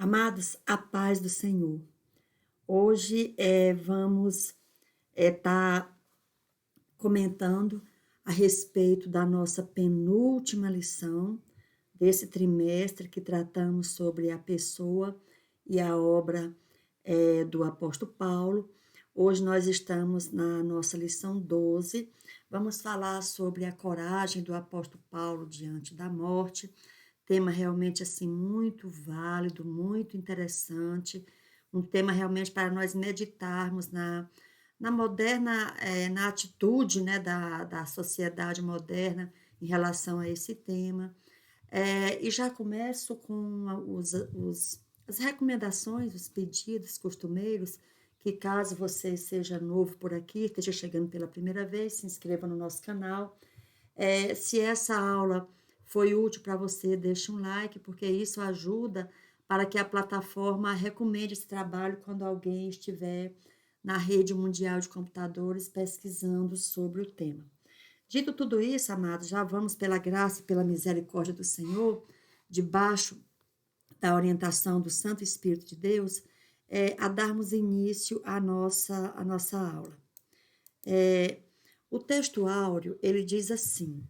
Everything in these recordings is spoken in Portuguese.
Amados, a paz do Senhor. Hoje vamos estar comentando a respeito da nossa penúltima lição desse trimestre que tratamos sobre a pessoa e a obra do apóstolo Paulo. Hoje nós estamos na nossa lição 12. Vamos falar sobre a coragem do apóstolo Paulo diante da morte. Tema realmente assim muito válido, muito interessante, um tema realmente para nós meditarmos na moderna, na atitude, né, da sociedade moderna em relação a esse tema. E já começo com as recomendações, os pedidos costumeiros, que caso você seja novo por aqui, esteja chegando pela primeira vez, se inscreva no nosso canal. Se essa aula foi útil para você, deixe um like, porque isso ajuda para que a plataforma recomende esse trabalho quando alguém estiver na rede mundial de computadores pesquisando sobre o tema. Dito tudo isso, amados, já vamos pela graça e pela misericórdia do Senhor, debaixo da orientação do Santo Espírito de Deus, a darmos início à nossa aula. O texto áureo, ele diz assim: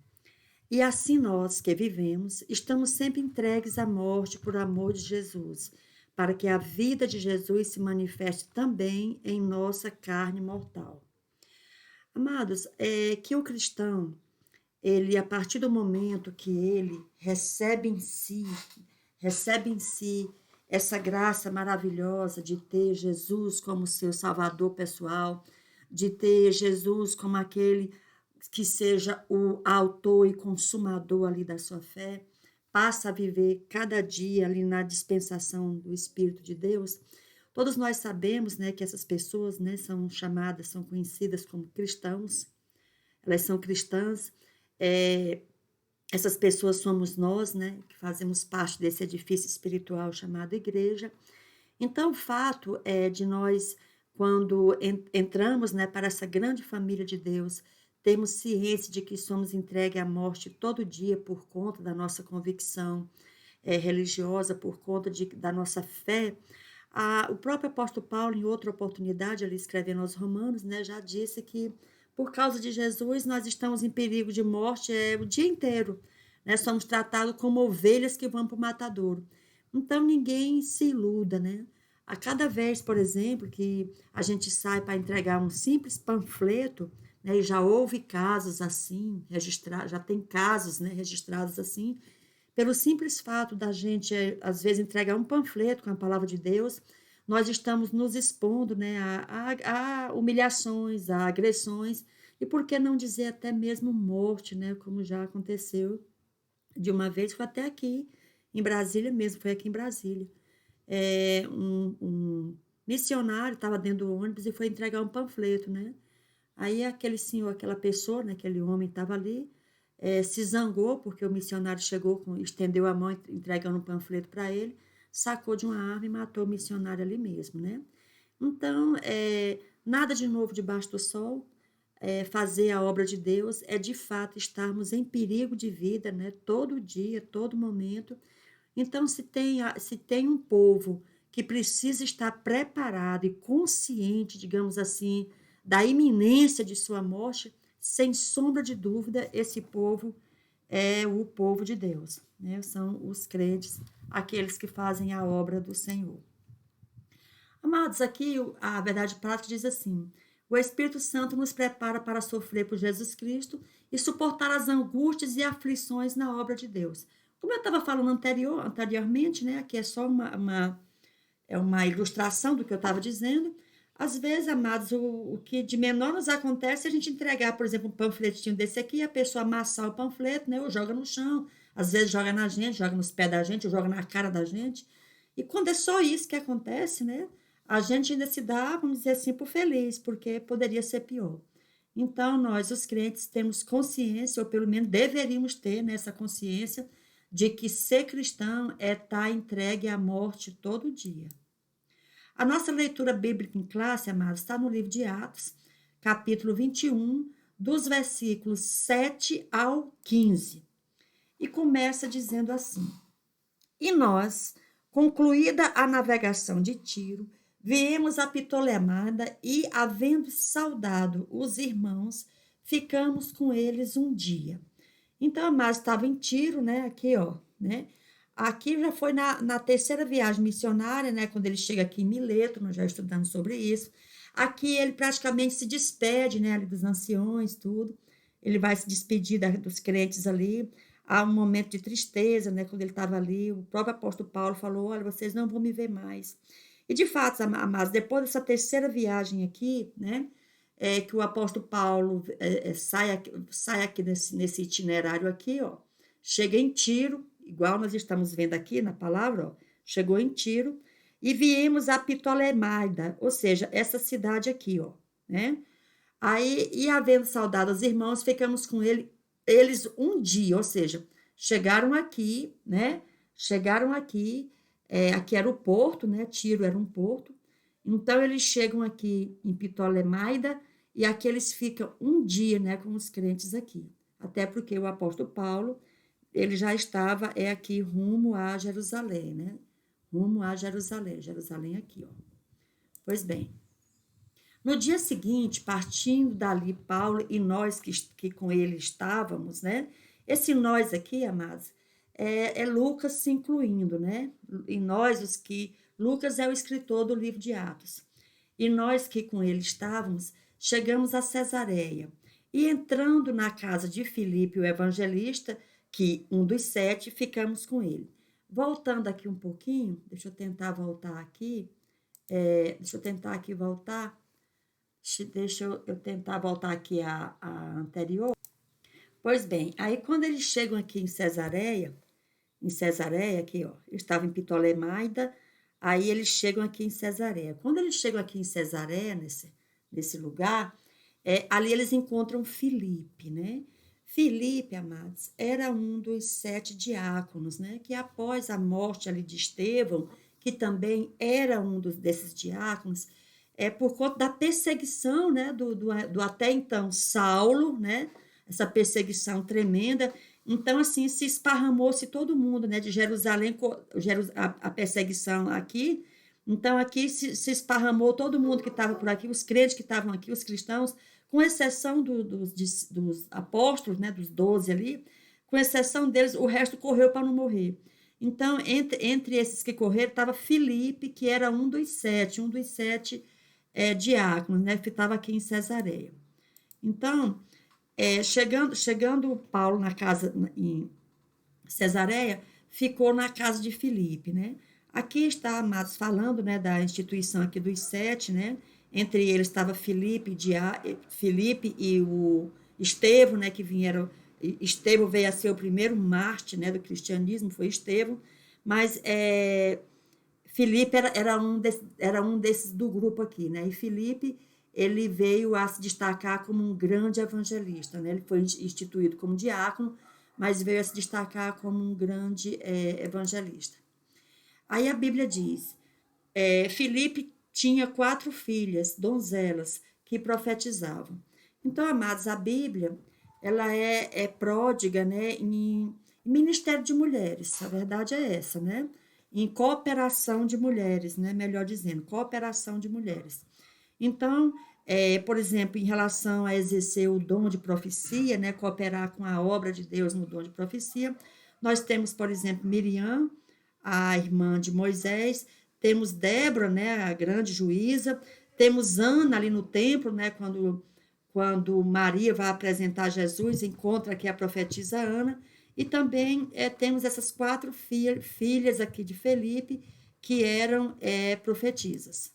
e assim nós que vivemos, estamos sempre entregues à morte por amor de Jesus, para que a vida de Jesus se manifeste também em nossa carne mortal. Amados, que o cristão, ele, a partir do momento que ele recebe em si essa graça maravilhosa de ter Jesus como seu salvador pessoal, de ter Jesus como aquele que seja o autor e consumador ali da sua fé, passa a viver cada dia ali na dispensação do Espírito de Deus. Todos nós sabemos, né, que essas pessoas, né, são conhecidas como cristãos, elas são cristãs. Essas pessoas somos nós, né, que fazemos parte desse edifício espiritual chamado igreja. Então, o fato é de nós, quando entramos, né, para essa grande família de Deus, temos ciência de que somos entregues à morte todo dia por conta da nossa convicção religiosa, por conta da nossa fé. O próprio apóstolo Paulo, em outra oportunidade, ali escrevendo aos Romanos, né, já disse que por causa de Jesus nós estamos em perigo de morte o dia inteiro, né? Somos tratados como ovelhas que vão para o matadouro. Então ninguém se iluda, né? A cada vez, por exemplo, que a gente sai para entregar um simples panfleto, né, e já houve casos assim, já tem casos, né, registrados assim, pelo simples fato da gente, às vezes, entregar um panfleto com a palavra de Deus, nós estamos nos expondo, né, a humilhações, a agressões, e por que não dizer até mesmo morte, né, como já aconteceu de uma vez, foi até aqui em Brasília mesmo, foi aqui em Brasília. Um missionário estava dentro do ônibus e foi entregar um panfleto, né? Aí aquele senhor, aquela pessoa, né, aquele homem estava ali, se zangou porque o missionário estendeu a mão entregando um panfleto para ele, sacou de uma arma e matou o missionário ali mesmo, né? Então, nada de novo debaixo do sol. Fazer a obra de Deus é de fato estarmos em perigo de vida, né? Todo dia, todo momento. Então, se tem um povo que precisa estar preparado e consciente, digamos assim, da iminência de sua morte, sem sombra de dúvida, esse povo é o povo de Deus, né? São os crentes, aqueles que fazem a obra do Senhor. Amados, aqui a verdade prática diz assim: o Espírito Santo nos prepara para sofrer por Jesus Cristo e suportar as angústias e aflições na obra de Deus. Como eu estava falando anteriormente, né? Aqui é só uma ilustração do que eu estava dizendo. Às vezes, amados, o que de menor nos acontece é a gente entregar, por exemplo, um panfletinho desse aqui, a pessoa amassar o panfleto, né, ou joga no chão, às vezes joga na gente, joga nos pés da gente, ou joga na cara da gente. E quando é só isso que acontece, né, a gente ainda se dá, vamos dizer assim, por feliz, porque poderia ser pior. Então, nós, os crentes, temos consciência, ou pelo menos deveríamos ter, né, essa consciência de que ser cristão é estar entregue à morte todo dia. A nossa leitura bíblica em classe, amados, está no livro de Atos, capítulo 21, dos versículos 7 ao 15. E começa dizendo assim: e nós, Concluída a navegação de Tiro, viemos a Ptolemada e, havendo saudado os irmãos, ficamos com eles um dia. Então, a Márcia estava em Tiro, né? Aqui, ó, né? Aqui já foi na terceira viagem missionária, né? Quando ele chega aqui em Mileto, nós já estudamos sobre isso. Aqui ele praticamente se despede, né? Ali dos anciões, tudo. Ele vai se despedir dos crentes ali. Há um momento de tristeza, né? Quando ele estava ali, o próprio apóstolo Paulo falou: olha, vocês não vão me ver mais. E de fato, amados, depois dessa terceira viagem aqui, né? Que o apóstolo Paulo sai aqui nesse itinerário aqui, ó, chega em Tiro, igual nós estamos vendo aqui na palavra, ó, chegou em Tiro, e viemos a Ptolemaida, ou seja, essa cidade aqui, ó, né? Aí, e havendo saudado os irmãos, ficamos com eles um dia, ou seja, chegaram aqui, né? Chegaram aqui, aqui era o porto, né? Tiro era um porto. Então, eles chegam aqui em Ptolemaida e aqui eles ficam um dia, né, com os crentes aqui. Até porque o apóstolo Paulo, ele já estava aqui rumo a Jerusalém, né? Rumo a Jerusalém, Jerusalém aqui, ó. Pois bem, no dia seguinte, partindo dali Paulo e nós que com ele estávamos, né? Esse nós aqui, amados, é Lucas se incluindo, né? E nós, Lucas é o escritor do livro de Atos. E nós que com ele estávamos, chegamos a Cesareia. E entrando na casa de Filipe, o evangelista, que um dos 7, ficamos com ele. Voltando aqui um pouquinho, deixa eu tentar voltar aqui. Deixa eu tentar voltar aqui a anterior. Pois bem, aí quando eles chegam aqui em Cesareia, aqui, ó, eu estava em Ptolemaida, aí eles chegam aqui em Cesareia. Quando eles chegam aqui em Cesareia, nesse lugar, ali eles encontram Filipe, né? Filipe, amados, era um dos 7 diáconos, né? Que após a morte ali de Estevão, que também era um desses diáconos, por conta da perseguição, né, do até então Saulo, né, essa perseguição tremenda. Então, assim, se esparramou-se todo mundo, né, de Jerusalém, a perseguição aqui. Então, aqui se esparramou todo mundo que estava por aqui, os crentes que estavam aqui, os cristãos, com exceção dos apóstolos, né, dos 12 ali, com exceção deles, o resto correu para não morrer. Então, entre esses que correram, estava Filipe, que era um dos sete diáconos, né, que estava aqui em Cesareia. Então, chegando Paulo na casa em Cesareia, ficou na casa de Filipe, né? Aqui está, amados, falando, né, da instituição aqui dos 7, né? Entre eles estava Filipe e o Estevão, né, que vieram. Estevão veio a ser o primeiro mártir, né, do cristianismo, foi Estevão, mas Filipe era um desses do grupo aqui, né? E Filipe, ele veio a se destacar como um grande evangelista, né? Ele foi instituído como diácono, mas veio a se destacar como um grande evangelista. Aí a Bíblia diz, Filipe tinha 4 filhas, donzelas, que profetizavam. Então, amados, a Bíblia, ela é pródiga, né, em ministério de mulheres, a verdade é essa, né? Em cooperação de mulheres, né? Melhor dizendo, cooperação de mulheres. Então, por exemplo, em relação a exercer o dom de profecia, né? Cooperar com a obra de Deus no dom de profecia, nós temos, por exemplo, Miriam, a irmã de Moisés, temos Débora, né? A grande juíza, temos Ana ali no templo, né? Quando Maria vai apresentar Jesus, encontra aqui a profetisa Ana, e também temos essas 4 filhas aqui de Felipe, que eram profetisas.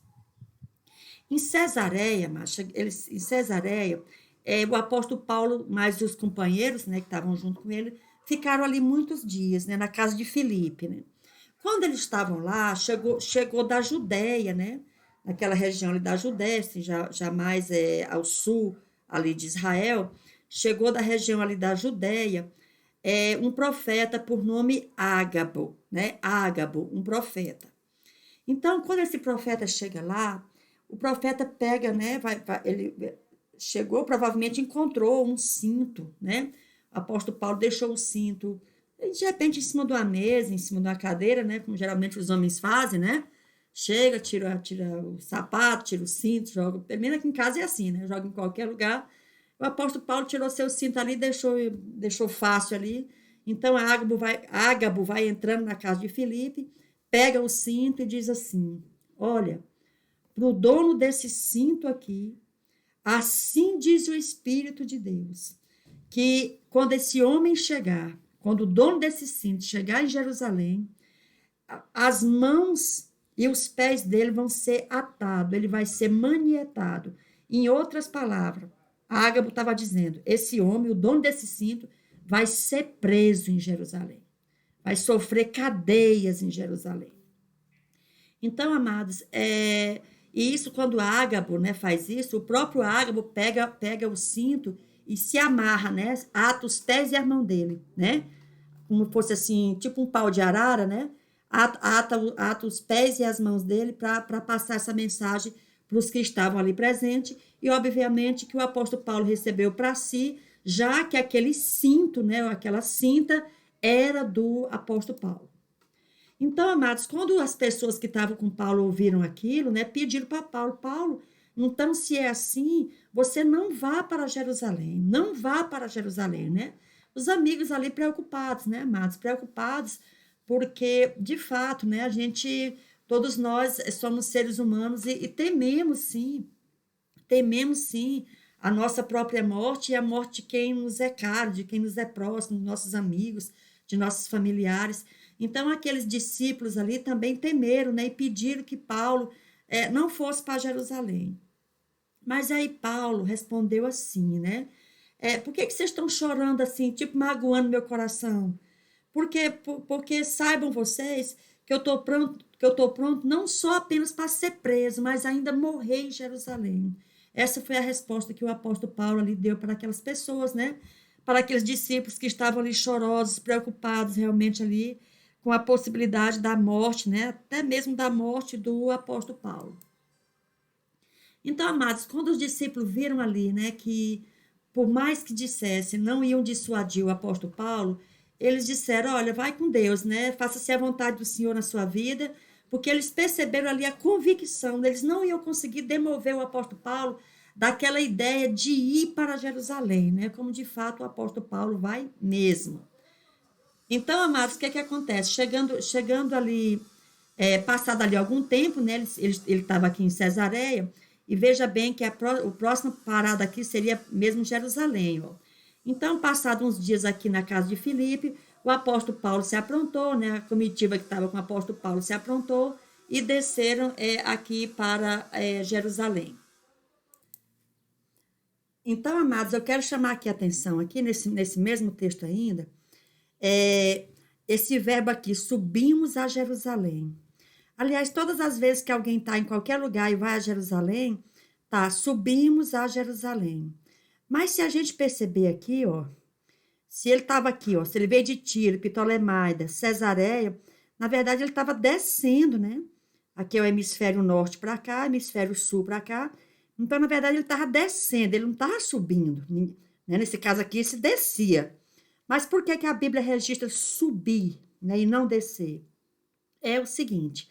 Em Cesareia, o apóstolo Paulo, mais os companheiros, né, que estavam junto com ele, ficaram ali muitos dias, né, na casa de Filipe, né? Quando eles estavam lá, chegou da Judéia, né, naquela região ali da Judéia, assim, já mais ao sul ali de Israel, chegou da região ali da Judéia, um profeta por nome Ágabo, né? Ágabo, um profeta. Então, quando esse profeta chega lá, o profeta pega, né? Ele chegou, provavelmente encontrou um cinto, né? O apóstolo Paulo deixou o cinto E, de repente, em cima de uma mesa, em cima de uma cadeira, né? Como geralmente os homens fazem, né? Chega, tira o sapato, tira o cinto, joga. Pelo menos aqui em casa é assim, né? Joga em qualquer lugar. O apóstolo Paulo tirou seu cinto ali, deixou fácil ali. Então, Ágabo vai entrando na casa de Filipe, pega o cinto e diz assim: olha, para o dono desse cinto aqui, assim diz o Espírito de Deus, que quando esse homem chegar, quando o dono desse cinto chegar em Jerusalém, as mãos e os pés dele vão ser atados, ele vai ser manietado. Em outras palavras, Ágabo estava dizendo: esse homem, o dono desse cinto, vai ser preso em Jerusalém, vai sofrer cadeias em Jerusalém. Então, amados, e isso quando Ágabo, né, faz isso, o próprio Ágabo pega o cinto e se amarra, né, ata os pés e a mão dele, né, como fosse assim, tipo um pau de arara, né, ata os pés e as mãos dele para passar essa mensagem para os que estavam ali presentes, e obviamente que o apóstolo Paulo recebeu para si, já que aquele cinto, né, ou aquela cinta, era do apóstolo Paulo. Então, amados, quando as pessoas que estavam com Paulo ouviram aquilo, né, pediram para Paulo, então, se é assim, você não vá para Jerusalém, não vá para Jerusalém, né? Os amigos ali preocupados, né, amados? Preocupados porque, de fato, né, todos nós somos seres humanos e tememos sim a nossa própria morte e a morte de quem nos é caro, de quem nos é próximo, dos nossos amigos, de nossos familiares. Então, aqueles discípulos ali também temeram, né, e pediram que Paulo não fosse para Jerusalém. Mas aí Paulo respondeu assim, né? Por que vocês estão chorando assim, tipo, magoando meu coração? Porque saibam vocês que eu estou pronto não só apenas para ser preso, mas ainda morrer em Jerusalém. Essa foi a resposta que o apóstolo Paulo ali deu para aquelas pessoas, né? Para aqueles discípulos que estavam ali chorosos, preocupados realmente ali com a possibilidade da morte, né? Até mesmo da morte do apóstolo Paulo. Então, amados, quando os discípulos viram ali, né, que por mais que dissessem, não iam dissuadir o apóstolo Paulo, eles disseram: olha, vai com Deus, né? Faça-se a vontade do Senhor na sua vida, porque eles perceberam ali a convicção, eles não iam conseguir demover o apóstolo Paulo daquela ideia de ir para Jerusalém, né? Como de fato o apóstolo Paulo vai mesmo. Então, amados, o que acontece? Chegando ali, passado ali algum tempo, né? Ele estava aqui em Cesareia, e veja bem que o próximo parada aqui seria mesmo Jerusalém, ó. Então, passados uns dias aqui na casa de Filipe, o apóstolo Paulo se aprontou, né? A comitiva que estava com o apóstolo Paulo se aprontou e desceram aqui para Jerusalém. Então, amados, eu quero chamar aqui a atenção, aqui nesse mesmo texto ainda, esse verbo aqui, subimos a Jerusalém. Aliás, todas as vezes que alguém está em qualquer lugar e vai a Jerusalém, tá, subimos a Jerusalém. Mas se a gente perceber aqui, ó, se ele estava aqui, ó, se ele veio de Tiro, Ptolemaida, Cesareia, na verdade ele estava descendo, né? Aqui é o hemisfério norte para cá, hemisfério sul para cá. Então, na verdade, ele estava descendo, ele não estava subindo. Né? Nesse caso aqui, se descia. Mas por que a Bíblia registra subir, né, e não descer? É o seguinte,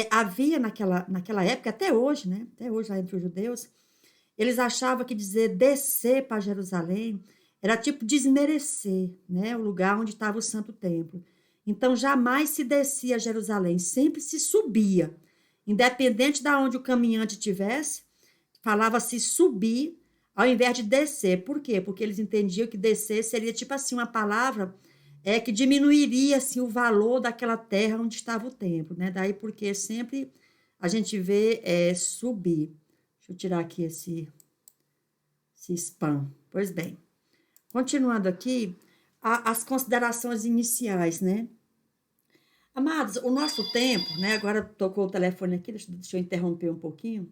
havia naquela época, até hoje, né? Até hoje, lá entre os judeus, eles achavam que dizer descer para Jerusalém era tipo desmerecer, né, o lugar onde estava o Santo Templo. Então, jamais se descia a Jerusalém, sempre se subia. Independente de onde o caminhante estivesse, falava-se subir ao invés de descer. Por quê? Porque eles entendiam que descer seria tipo assim uma palavra que diminuiria assim, o valor daquela terra onde estava o templo, né? Daí porque sempre a gente vê subir. Deixa eu tirar aqui esse spam. Pois bem, continuando aqui, as considerações iniciais, né? Amados, o nosso tempo, né? Agora tocou o telefone aqui, deixa eu interromper um pouquinho.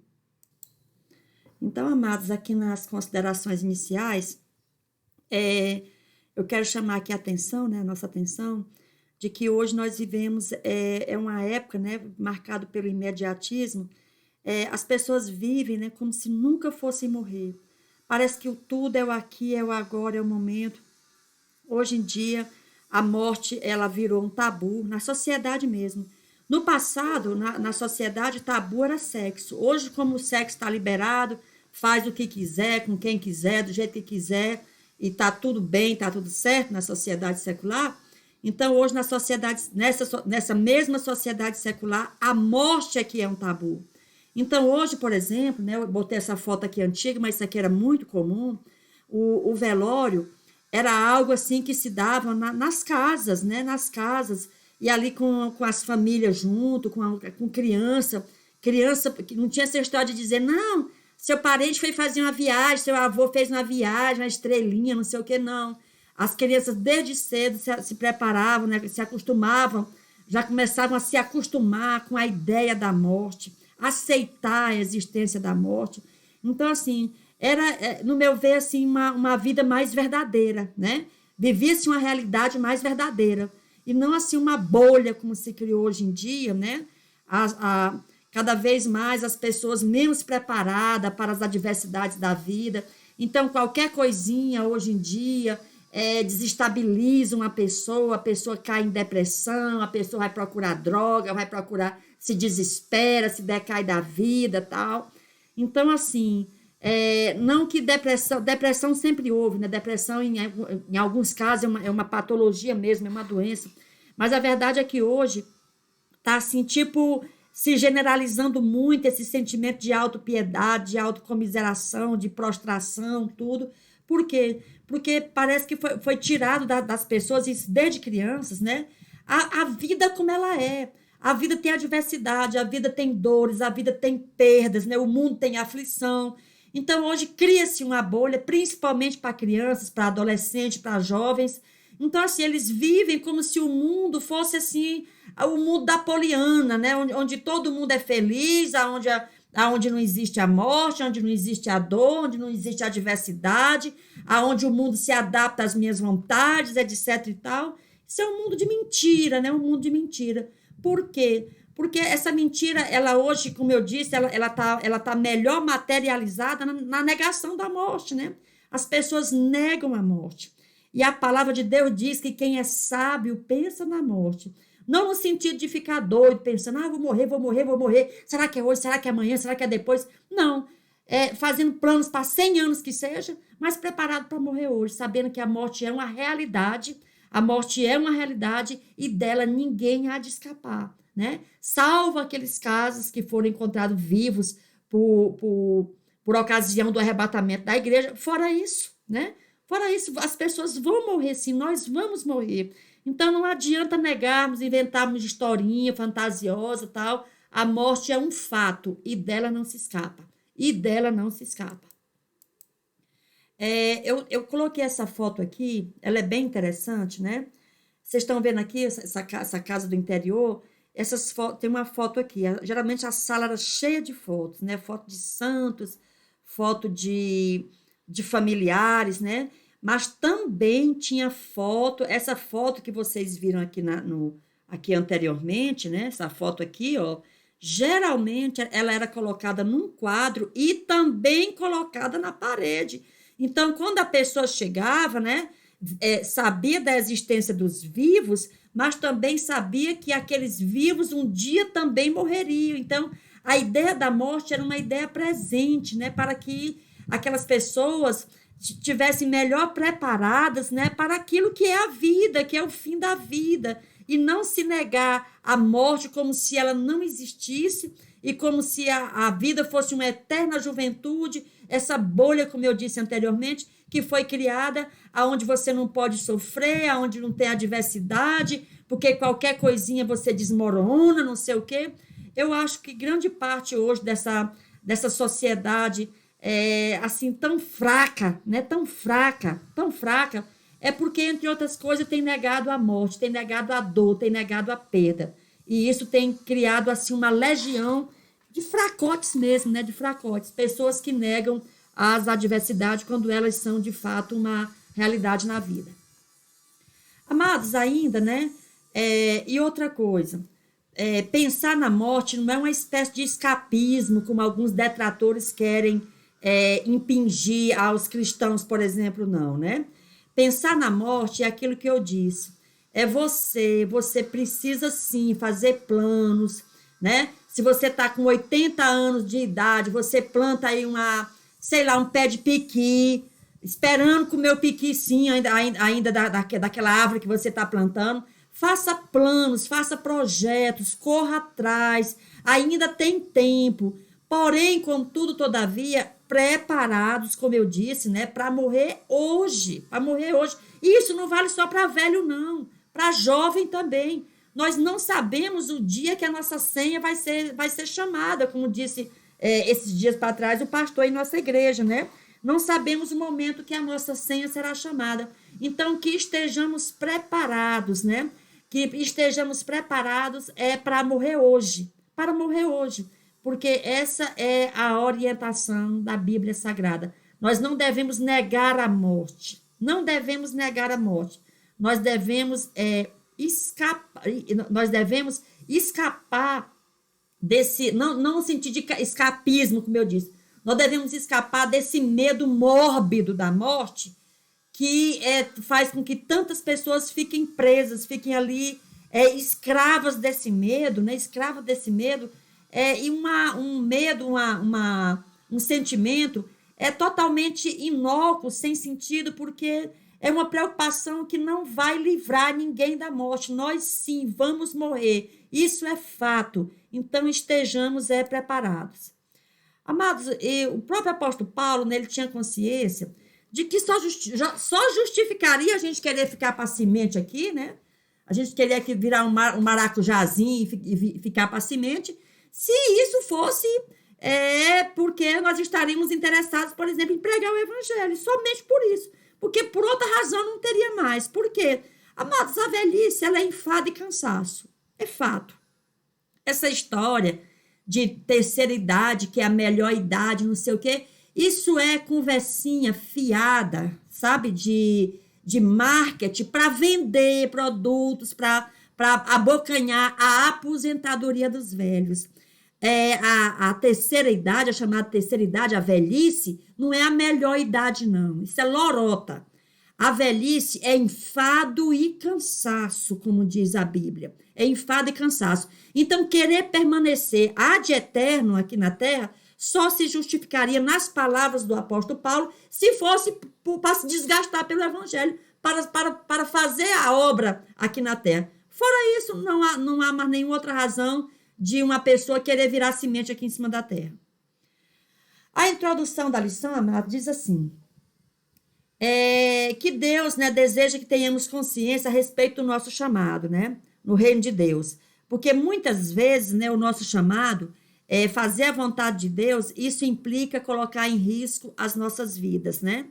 Então, amados, aqui nas considerações iniciais, eu quero chamar aqui a atenção, né, a nossa atenção, de que hoje nós vivemos uma época, né, marcado pelo imediatismo. As pessoas vivem, né, como se nunca fossem morrer. Parece que o tudo é o aqui, é o agora, é o momento. Hoje em dia, a morte ela virou um tabu na sociedade mesmo. No passado, na sociedade, tabu era sexo. Hoje, como o sexo está liberado, faz o que quiser, com quem quiser, do jeito que quiser, e está tudo bem, está tudo certo na sociedade secular. Então, hoje, na sociedade, nessa mesma sociedade secular, a morte é que é um tabu. Então, hoje, por exemplo, né, eu botei essa foto aqui antiga, mas isso aqui era muito comum, o velório era algo assim que se dava nas casas, né? Nas casas, e ali com as famílias junto, com criança que não tinha essa história de dizer, não, seu parente foi fazer uma viagem, seu avô fez uma viagem, uma estrelinha, não sei o que, não. As crianças, desde cedo, se preparavam, né? Se acostumavam, já começavam a se acostumar com a ideia da morte, aceitar a existência da morte. Então, assim, era, no meu ver, assim, uma vida mais verdadeira, né? Vivia-se uma realidade mais verdadeira. E não, assim, uma bolha como se criou hoje em dia, né? Cada vez mais as pessoas menos preparadas para as adversidades da vida. Então, qualquer coisinha hoje em dia desestabiliza uma pessoa, a pessoa cai em depressão, a pessoa vai procurar droga, vai procurar, se desespera, se decai da vida, tal. Então, assim, não que depressão sempre houve, né? Depressão, em alguns casos, é uma patologia mesmo, é uma doença. Mas a verdade é que hoje está, assim, tipo, se generalizando muito esse sentimento de autopiedade, de autocomiseração, de prostração, tudo. Por quê? Porque parece que foi tirado das pessoas, isso desde crianças, né? A vida como ela é. A vida tem adversidade, a vida tem dores, a vida tem perdas, né? O mundo tem aflição. Então, hoje cria-se uma bolha, principalmente para crianças, para adolescentes, para jovens. Então, assim, eles vivem como se o mundo fosse, assim, o mundo da Poliana, né? Onde todo mundo é feliz, aonde não existe a morte, onde não existe a dor, onde não existe a adversidade, aonde o mundo se adapta às minhas vontades, etc e tal. Isso é um mundo de mentira, né? Um mundo de mentira. Por quê? Porque essa mentira, ela hoje, como eu disse, ela tá melhor materializada na negação da morte, né? As pessoas negam a morte. E a palavra de Deus diz que quem é sábio pensa na morte. Não no sentido de ficar doido, pensando, vou morrer, vou morrer, vou morrer. Será que é hoje? Será que é amanhã? Será que é depois? Não. Fazendo planos para 100 anos que seja, mas preparado para morrer hoje, sabendo que a morte é uma realidade, a morte é uma realidade e dela ninguém há de escapar, né? Salvo aqueles casos que foram encontrados vivos por ocasião do arrebatamento da igreja. Fora isso, né? Fora isso, as pessoas vão morrer sim, nós vamos morrer. Então não adianta negarmos, inventarmos historinha fantasiosa, tal. A morte é um fato e dela não se escapa. E dela não se escapa. Eu coloquei essa foto aqui, ela é bem interessante, né? Vocês estão vendo aqui essa casa do interior? Tem uma foto aqui. Geralmente a sala era cheia de fotos, né? Foto de santos, foto de familiares, né? Mas também tinha essa foto que vocês viram aqui, aqui anteriormente, né? Essa foto aqui, ó. Geralmente ela era colocada num quadro e também colocada na parede. Então, quando a pessoa chegava, né? Sabia da existência dos vivos, mas também sabia que aqueles vivos um dia também morreriam. Então, a ideia da morte era uma ideia presente, né? Para que aquelas pessoas tivessem melhor preparadas, né, para aquilo que é a vida, que é o fim da vida, e não se negar a morte como se ela não existisse e como se a vida fosse uma eterna juventude, essa bolha, como eu disse anteriormente, que foi criada aonde você não pode sofrer, aonde não tem adversidade, porque qualquer coisinha você desmorona, não sei o quê. Eu acho que grande parte hoje dessa sociedade assim, tão fraca, né? Tão fraca, é porque, entre outras coisas, tem negado a morte, tem negado a dor, tem negado a perda. E isso tem criado, assim, uma legião de fracotes mesmo, né? De fracotes, pessoas que negam as adversidades quando elas são, de fato, uma realidade na vida. Amados, ainda, né? E outra coisa, pensar na morte não é uma espécie de escapismo, como alguns detratores querem impingir aos cristãos, por exemplo, não, né? Pensar na morte é aquilo que eu disse. você precisa sim fazer planos, né? Se você está com 80 anos de idade, você planta aí sei lá, um pé de piqui, esperando comer o piqui sim, ainda daquela árvore que você está plantando. Faça planos, faça projetos, corra atrás, ainda tem tempo. Porém, contudo, todavia, preparados, como eu disse, né, para morrer hoje, para morrer hoje. E isso não vale só para velho, não, para jovem também. Nós não sabemos o dia que a nossa senha vai ser chamada, como disse esses dias para trás o pastor em nossa igreja, né? Não sabemos o momento que a nossa senha será chamada. Então, que estejamos preparados, né? Que estejamos preparados para morrer hoje, porque essa é a orientação da Bíblia Sagrada. Nós não devemos negar a morte, não devemos negar a morte. Nós devemos escapar desse, não no sentido de escapismo, como eu disse, nós devemos escapar desse medo mórbido da morte que faz com que tantas pessoas fiquem presas, fiquem ali escravas desse medo, né? Escravas desse medo, e um medo, um sentimento totalmente inócuo, sem sentido, porque é uma preocupação que não vai livrar ninguém da morte. Nós sim vamos morrer, isso é fato. Então estejamos preparados. Amados, o próprio apóstolo Paulo, né, ele tinha consciência de que só justificaria a gente querer ficar paciente aqui, né? A gente queria que virar um maracujazinho e ficar paciente, se isso fosse porque nós estaríamos interessados, por exemplo, em pregar o evangelho, somente por isso. Porque por outra razão não teria mais. Por quê? Amados, a velhice, ela é enfado e cansaço. É fato. Essa história de terceira idade, que é a melhor idade, não sei o quê, isso é conversinha fiada, sabe, de marketing para vender produtos, para abocanhar a aposentadoria dos velhos. A terceira idade, a chamada terceira idade, a velhice, não é a melhor idade, não. Isso é lorota. A velhice é enfado e cansaço, como diz a Bíblia. É enfado e cansaço. Então, querer permanecer ad eterno aqui na terra só se justificaria nas palavras do apóstolo Paulo se fosse para se desgastar pelo evangelho, para fazer a obra aqui na terra. Fora isso, não há mais nenhuma outra razão de uma pessoa querer virar semente aqui em cima da terra. A introdução da lição, amado, diz assim, que Deus, né, deseja que tenhamos consciência a respeito do nosso chamado, né, no reino de Deus. Porque muitas vezes, né, o nosso chamado fazer a vontade de Deus, isso implica colocar em risco as nossas vidas, né?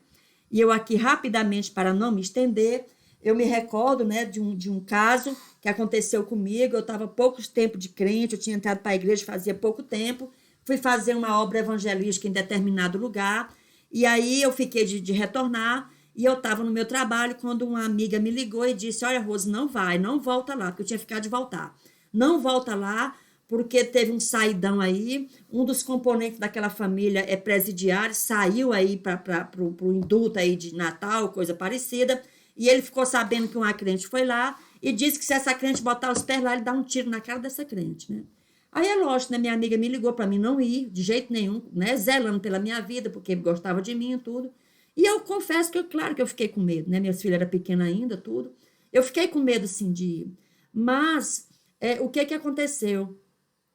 E eu aqui, rapidamente, para não me estender, eu me recordo, né, de um caso que aconteceu comigo. Eu estava pouco tempo de crente, eu tinha entrado para a igreja fazia pouco tempo, fui fazer uma obra evangelística em determinado lugar, e aí eu fiquei de retornar, e eu estava no meu trabalho quando uma amiga me ligou e disse, olha, Rose, não volta lá, porque eu tinha ficado de voltar. Não volta lá, porque teve um saidão aí, um dos componentes daquela família é presidiário, saiu aí para o indulto aí de Natal, coisa parecida, e ele ficou sabendo que uma crente foi lá e disse que se essa crente botar os pés lá, ele dá um tiro na cara dessa crente, né? Aí é lógico, né? Minha amiga me ligou para mim não ir, de jeito nenhum, né? Zelando pela minha vida, porque gostava de mim e tudo. E eu confesso que, claro que eu fiquei com medo, né? Minhas filhas eram pequenas ainda, tudo. Eu fiquei com medo, sim, de ir. Mas o que aconteceu?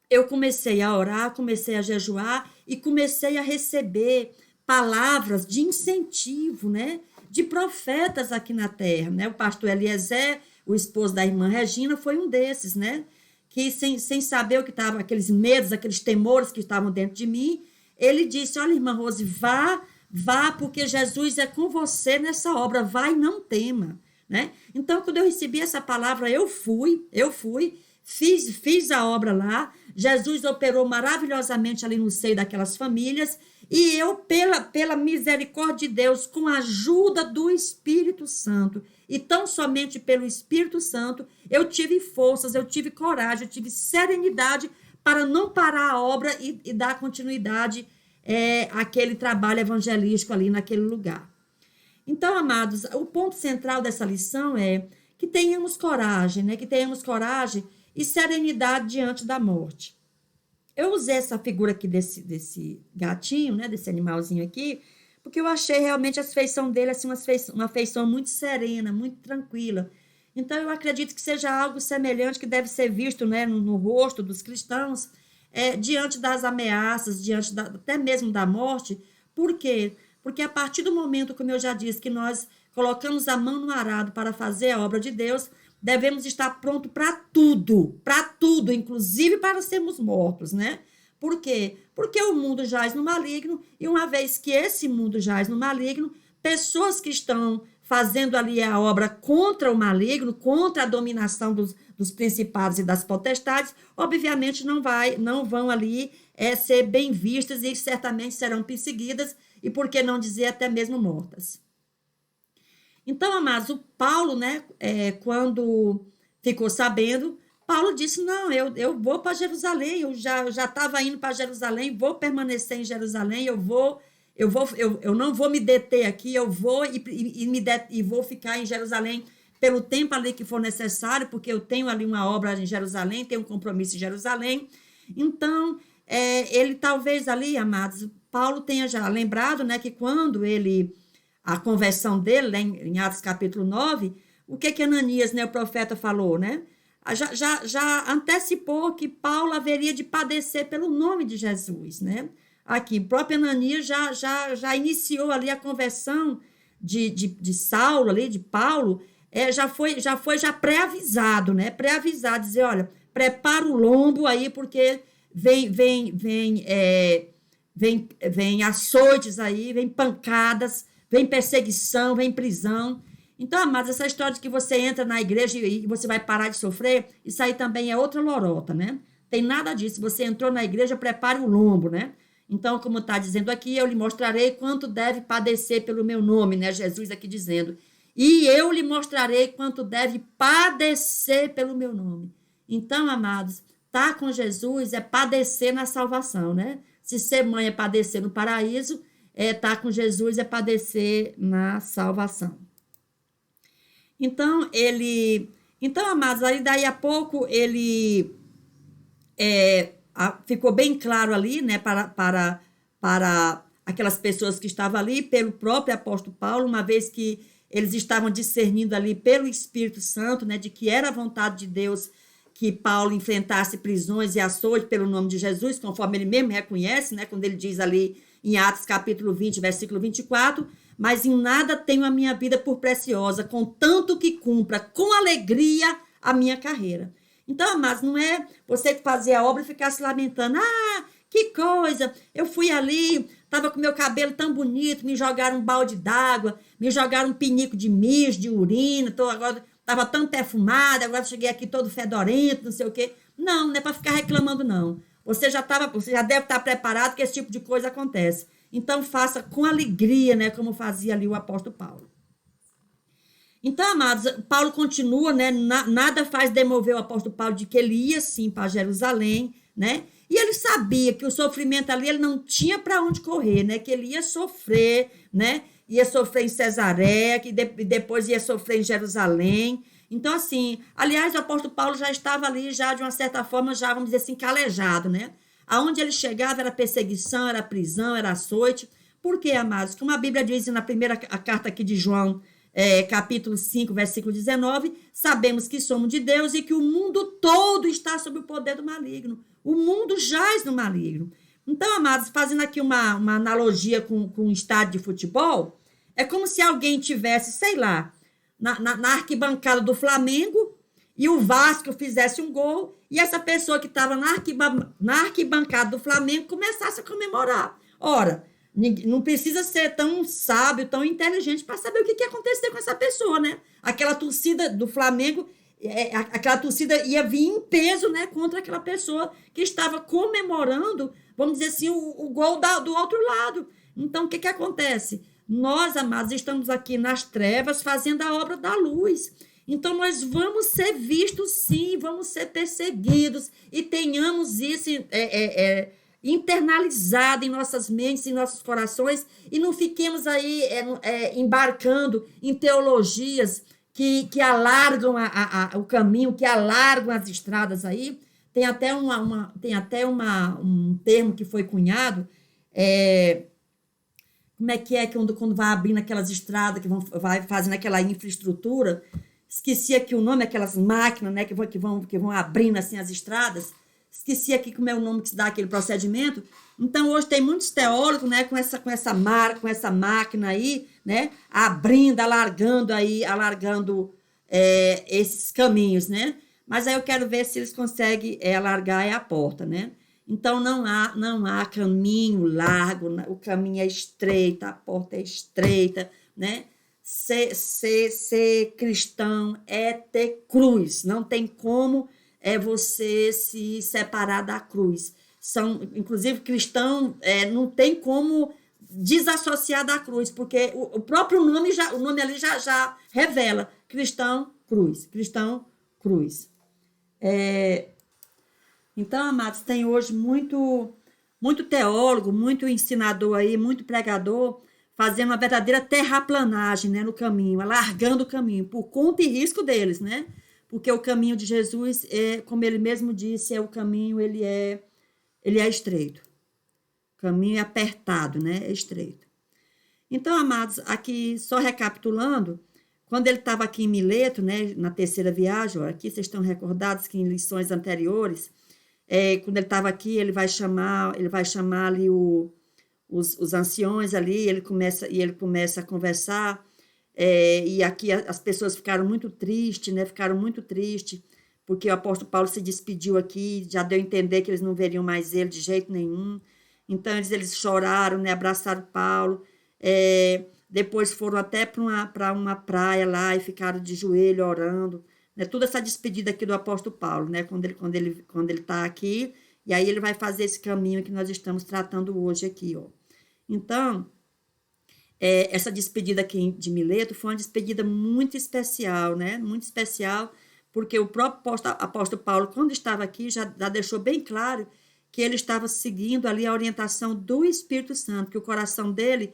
Eu comecei a orar, comecei a jejuar e comecei a receber palavras de incentivo, né? De profetas aqui na terra, né? O pastor Eliezer, o esposo da irmã Regina, foi um desses, né? Que sem saber o que estava, aqueles medos, aqueles temores que estavam dentro de mim, ele disse, olha, irmã Rose, vá, porque Jesus é com você nessa obra, vai, não tema, né? Então, quando eu recebi essa palavra, eu fui, fiz a obra lá, Jesus operou maravilhosamente ali no seio daquelas famílias, e eu, pela misericórdia de Deus, com a ajuda do Espírito Santo, e tão somente pelo Espírito Santo, eu tive forças, eu tive coragem, eu tive serenidade para não parar a obra e dar continuidade àquele trabalho evangelístico ali naquele lugar. Então, amados, o ponto central dessa lição é que tenhamos coragem, né? Que tenhamos coragem e serenidade diante da morte. Eu usei essa figura aqui desse gatinho, né? Desse animalzinho aqui, porque eu achei realmente a feição dele assim, uma feição muito serena, muito tranquila. Então, eu acredito que seja algo semelhante que deve ser visto, né, no rosto dos cristãos, diante das ameaças, até mesmo da morte. Por quê? Porque a partir do momento, como eu já disse, que nós colocamos a mão no arado para fazer a obra de Deus, devemos estar pronto para tudo, inclusive para sermos mortos, né? Por quê? Porque o mundo jaz no maligno, e uma vez que esse mundo jaz no maligno, pessoas que estão fazendo ali a obra contra o maligno, contra a dominação dos principados e das potestades, obviamente não vão ali ser bem vistas e certamente serão perseguidas e, por que não dizer, até mesmo mortas. Então, amados, o Paulo, né, quando ficou sabendo, Paulo disse, não, eu vou para Jerusalém, eu já estava indo para Jerusalém, vou permanecer em Jerusalém, eu não vou me deter aqui, eu vou e vou ficar em Jerusalém pelo tempo ali que for necessário, porque eu tenho ali uma obra em Jerusalém, tenho um compromisso em Jerusalém. Então, ele talvez ali, amados, Paulo tenha já lembrado, né, que quando a conversão dele, né, em Atos capítulo 9, o que Ananias, né, o profeta, falou, né? Já antecipou que Paulo haveria de padecer pelo nome de Jesus, né? Aqui, o próprio Ananias já iniciou ali a conversão de Saulo, ali, de Paulo, já foi pré-avisado, né? Pré-avisado, dizer, olha, prepara o lombo aí, porque vem açoites aí, vem pancadas, vem perseguição, vem prisão. Então, amados, essa história de que você entra na igreja e você vai parar de sofrer, isso aí também é outra lorota, né? Tem nada disso. Você entrou na igreja, prepare o lombo, né? Então, como está dizendo aqui, eu lhe mostrarei quanto deve padecer pelo meu nome, né? Jesus aqui dizendo. E eu lhe mostrarei quanto deve padecer pelo meu nome. Então, amados, estar com Jesus é padecer na salvação, né? Se ser mãe é padecer no paraíso, estar com Jesus é padecer na salvação. Então, amados, aí daí a pouco ele ficou bem claro ali, né, para aquelas pessoas que estavam ali, pelo próprio apóstolo Paulo, uma vez que eles estavam discernindo ali pelo Espírito Santo, né, de que era a vontade de Deus que Paulo enfrentasse prisões e açoites pelo nome de Jesus, conforme ele mesmo reconhece, né, quando ele diz ali em Atos capítulo 20, versículo 24, mas em nada tenho a minha vida por preciosa, contanto que cumpra com alegria a minha carreira. Então, amados, não é você fazer a obra e ficar se lamentando. Ah, que coisa, eu fui ali, estava com meu cabelo tão bonito, me jogaram um balde d'água, me jogaram um pinico de mijo, de urina, agora estava tão perfumada, agora cheguei aqui todo fedorento, não sei o quê. Não é para ficar reclamando, não. Você já deve estar preparado que esse tipo de coisa acontece. Então, faça com alegria, né, como fazia ali o apóstolo Paulo. Então, amados, Paulo continua, né, nada faz demover o apóstolo Paulo de que ele ia sim para Jerusalém, né, e ele sabia que o sofrimento ali ele não tinha para onde correr, né, que ele ia sofrer, né, ia sofrer em Cesareia, que depois ia sofrer em Jerusalém. Então, assim, aliás, o apóstolo Paulo já estava ali, já de uma certa forma, já, vamos dizer assim, calejado, né? Aonde ele chegava era perseguição, era prisão, era açoite. Por quê, amados? Como a Bíblia diz na primeira carta aqui de João, capítulo 5, versículo 19, sabemos que somos de Deus e que o mundo todo está sob o poder do maligno. O mundo jaz no maligno. Então, amados, fazendo aqui uma analogia com um estádio de futebol, é como se alguém tivesse, sei lá, na arquibancada do Flamengo e o Vasco fizesse um gol e essa pessoa que estava na arquibancada do Flamengo começasse a comemorar. Ora, não precisa ser tão sábio, tão inteligente para saber o que ia acontecer com essa pessoa, né? Aquela torcida do Flamengo, aquela torcida ia vir em peso, né, contra aquela pessoa que estava comemorando, vamos dizer assim, o gol do outro lado. Então, o que acontece? Nós, amados, estamos aqui nas trevas fazendo a obra da luz. Então, nós vamos ser vistos, sim, vamos ser perseguidos e tenhamos isso internalizado em nossas mentes, em nossos corações e não fiquemos aí embarcando em teologias que alargam o caminho, que alargam as estradas aí. Tem até, um termo que foi cunhado, é, como é que quando vai abrindo aquelas estradas, vai fazendo aquela infraestrutura, esqueci aqui o nome, aquelas máquinas, né, que vão abrindo assim as estradas, esqueci aqui como é o nome que se dá aquele procedimento. Então, hoje tem muitos teólogos, né, com essa máquina aí, né, alargando esses caminhos, né? Mas aí eu quero ver se eles conseguem alargar a porta, né? Então, não há caminho largo, o caminho é estreito, a porta é estreita, né? Ser cristão é ter cruz, não tem como você se separar da cruz. Inclusive, cristão não tem como desassociar da cruz, porque o próprio nome, o nome ali já revela cristão, cruz, cristão, cruz. Então, amados, tem hoje muito teólogo, muito ensinador aí, muito pregador, fazendo uma verdadeira terraplanagem, né, no caminho, alargando o caminho, por conta e risco deles, né? Porque o caminho de Jesus, como ele mesmo disse, o caminho, ele é estreito. O caminho é apertado, né? É estreito. Então, amados, aqui, só recapitulando, quando ele estava aqui em Mileto, né, na terceira viagem, ó, aqui vocês estão recordados que em lições anteriores, quando ele estava aqui, ele vai chamar ali os anciões ali, ele começa a conversar, e aqui as pessoas ficaram muito tristes, né? Ficaram muito tristes, porque o apóstolo Paulo se despediu aqui, já deu a entender que eles não veriam mais ele de jeito nenhum. Então, eles choraram, né? Abraçaram Paulo, depois foram até para uma praia lá e ficaram de joelho orando, né? Toda essa despedida aqui do apóstolo Paulo, né? Quando ele está aqui, e aí ele vai fazer esse caminho que nós estamos tratando hoje aqui, ó. Então, essa despedida aqui de Mileto foi uma despedida muito especial, né? Muito especial, porque o próprio apóstolo Paulo, quando estava aqui, já deixou bem claro que ele estava seguindo ali a orientação do Espírito Santo, que o coração dele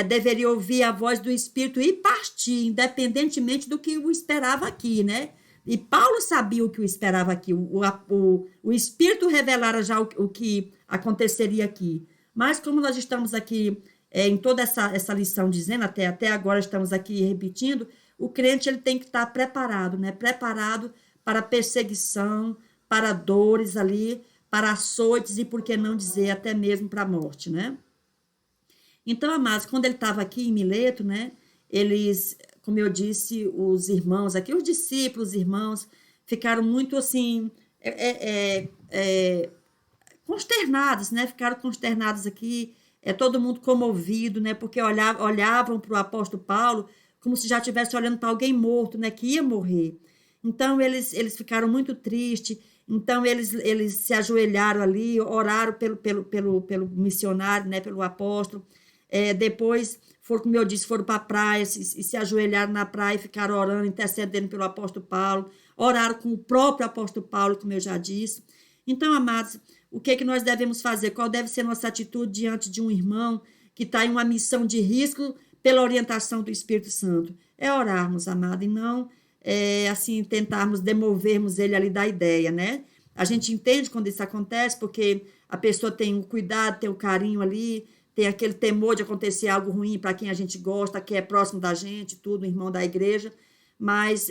deveria ouvir a voz do Espírito e partir, independentemente do que o esperava aqui, né? E Paulo sabia o que o esperava aqui, o Espírito revelara já o que aconteceria aqui. Mas como nós estamos aqui em toda essa lição dizendo, até agora estamos aqui repetindo, o crente ele tem que estar preparado, né? Preparado para perseguição, para dores ali, para açoites e, por que não dizer, até mesmo para a morte, né? Então, amados, quando ele estava aqui em Mileto, né? Eles, como eu disse, os irmãos aqui, os discípulos, os irmãos, ficaram muito assim, consternados, né? Ficaram consternados aqui, todo mundo comovido, né? Porque olhavam para o apóstolo Paulo como se já estivesse olhando para alguém morto, né? Que ia morrer. Então, eles ficaram muito tristes. Então, eles se ajoelharam ali, oraram pelo missionário, né? Pelo apóstolo. Depois, como eu disse, foram para a praia e se ajoelharam na praia e ficaram orando, intercedendo pelo apóstolo Paulo. Oraram com o próprio apóstolo Paulo, como eu já disse. Então, amados, o que nós devemos fazer? Qual deve ser nossa atitude diante de um irmão que está em uma missão de risco pela orientação do Espírito Santo? É orarmos, amado, e não assim tentarmos demovermos ele ali da ideia, né? A gente entende quando isso acontece, porque a pessoa tem o cuidado, tem o carinho ali, tem aquele temor de acontecer algo ruim para quem a gente gosta, que é próximo da gente, tudo, irmão da igreja, mas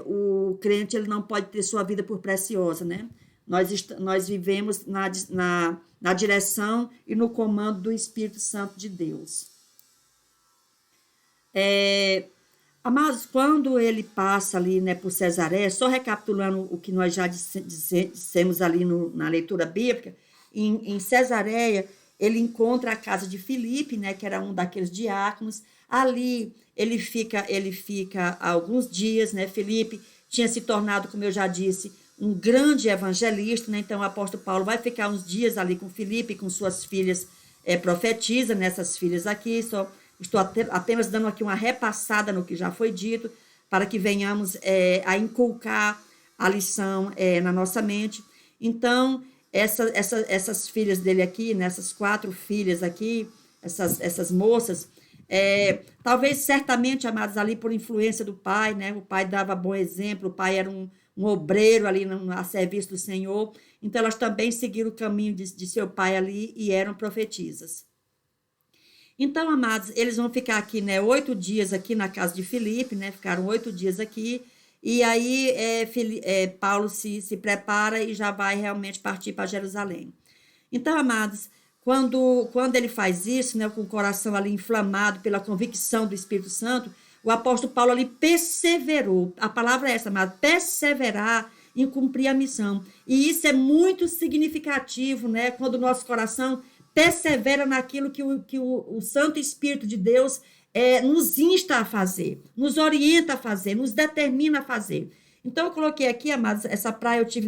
o crente ele não pode ter sua vida por preciosa, né? Nós vivemos na direção e no comando do Espírito Santo de Deus. Amados, quando ele passa ali, né, por Cesareia, só recapitulando o que nós já dissemos ali na leitura bíblica, em Cesareia, ele encontra a casa de Filipe, né, que era um daqueles diáconos. Ali ele fica alguns dias, né? Filipe tinha se tornado, como eu já disse, um grande evangelista, né? Então o apóstolo Paulo vai ficar uns dias ali com Filipe, com suas filhas profetizas, nessas filhas aqui. Estou apenas dando aqui uma repassada no que já foi dito, para que venhamos a inculcar a lição na nossa mente. Então, essas filhas dele aqui, nessas 4 filhas aqui, essas moças, Talvez, certamente, amados, ali por influência do pai, né? O pai dava bom exemplo, o pai era um obreiro ali a serviço do Senhor. Então, elas também seguiram o caminho de seu pai ali e eram profetisas. Então, amados, eles vão ficar aqui, né, 8 dias aqui na casa de Filipe, né? Ficaram 8 dias aqui. E aí, Paulo se prepara e já vai realmente partir para Jerusalém. Então, amados, quando ele faz isso, né, com o coração ali inflamado pela convicção do Espírito Santo, o apóstolo Paulo ali perseverou. A palavra é essa, amado, perseverar em cumprir a missão. E isso é muito significativo, né, quando o nosso coração persevera naquilo que o Santo Espírito de Deus nos insta a fazer, nos orienta a fazer, nos determina a fazer. Então, eu coloquei aqui, amados, essa praia, eu tive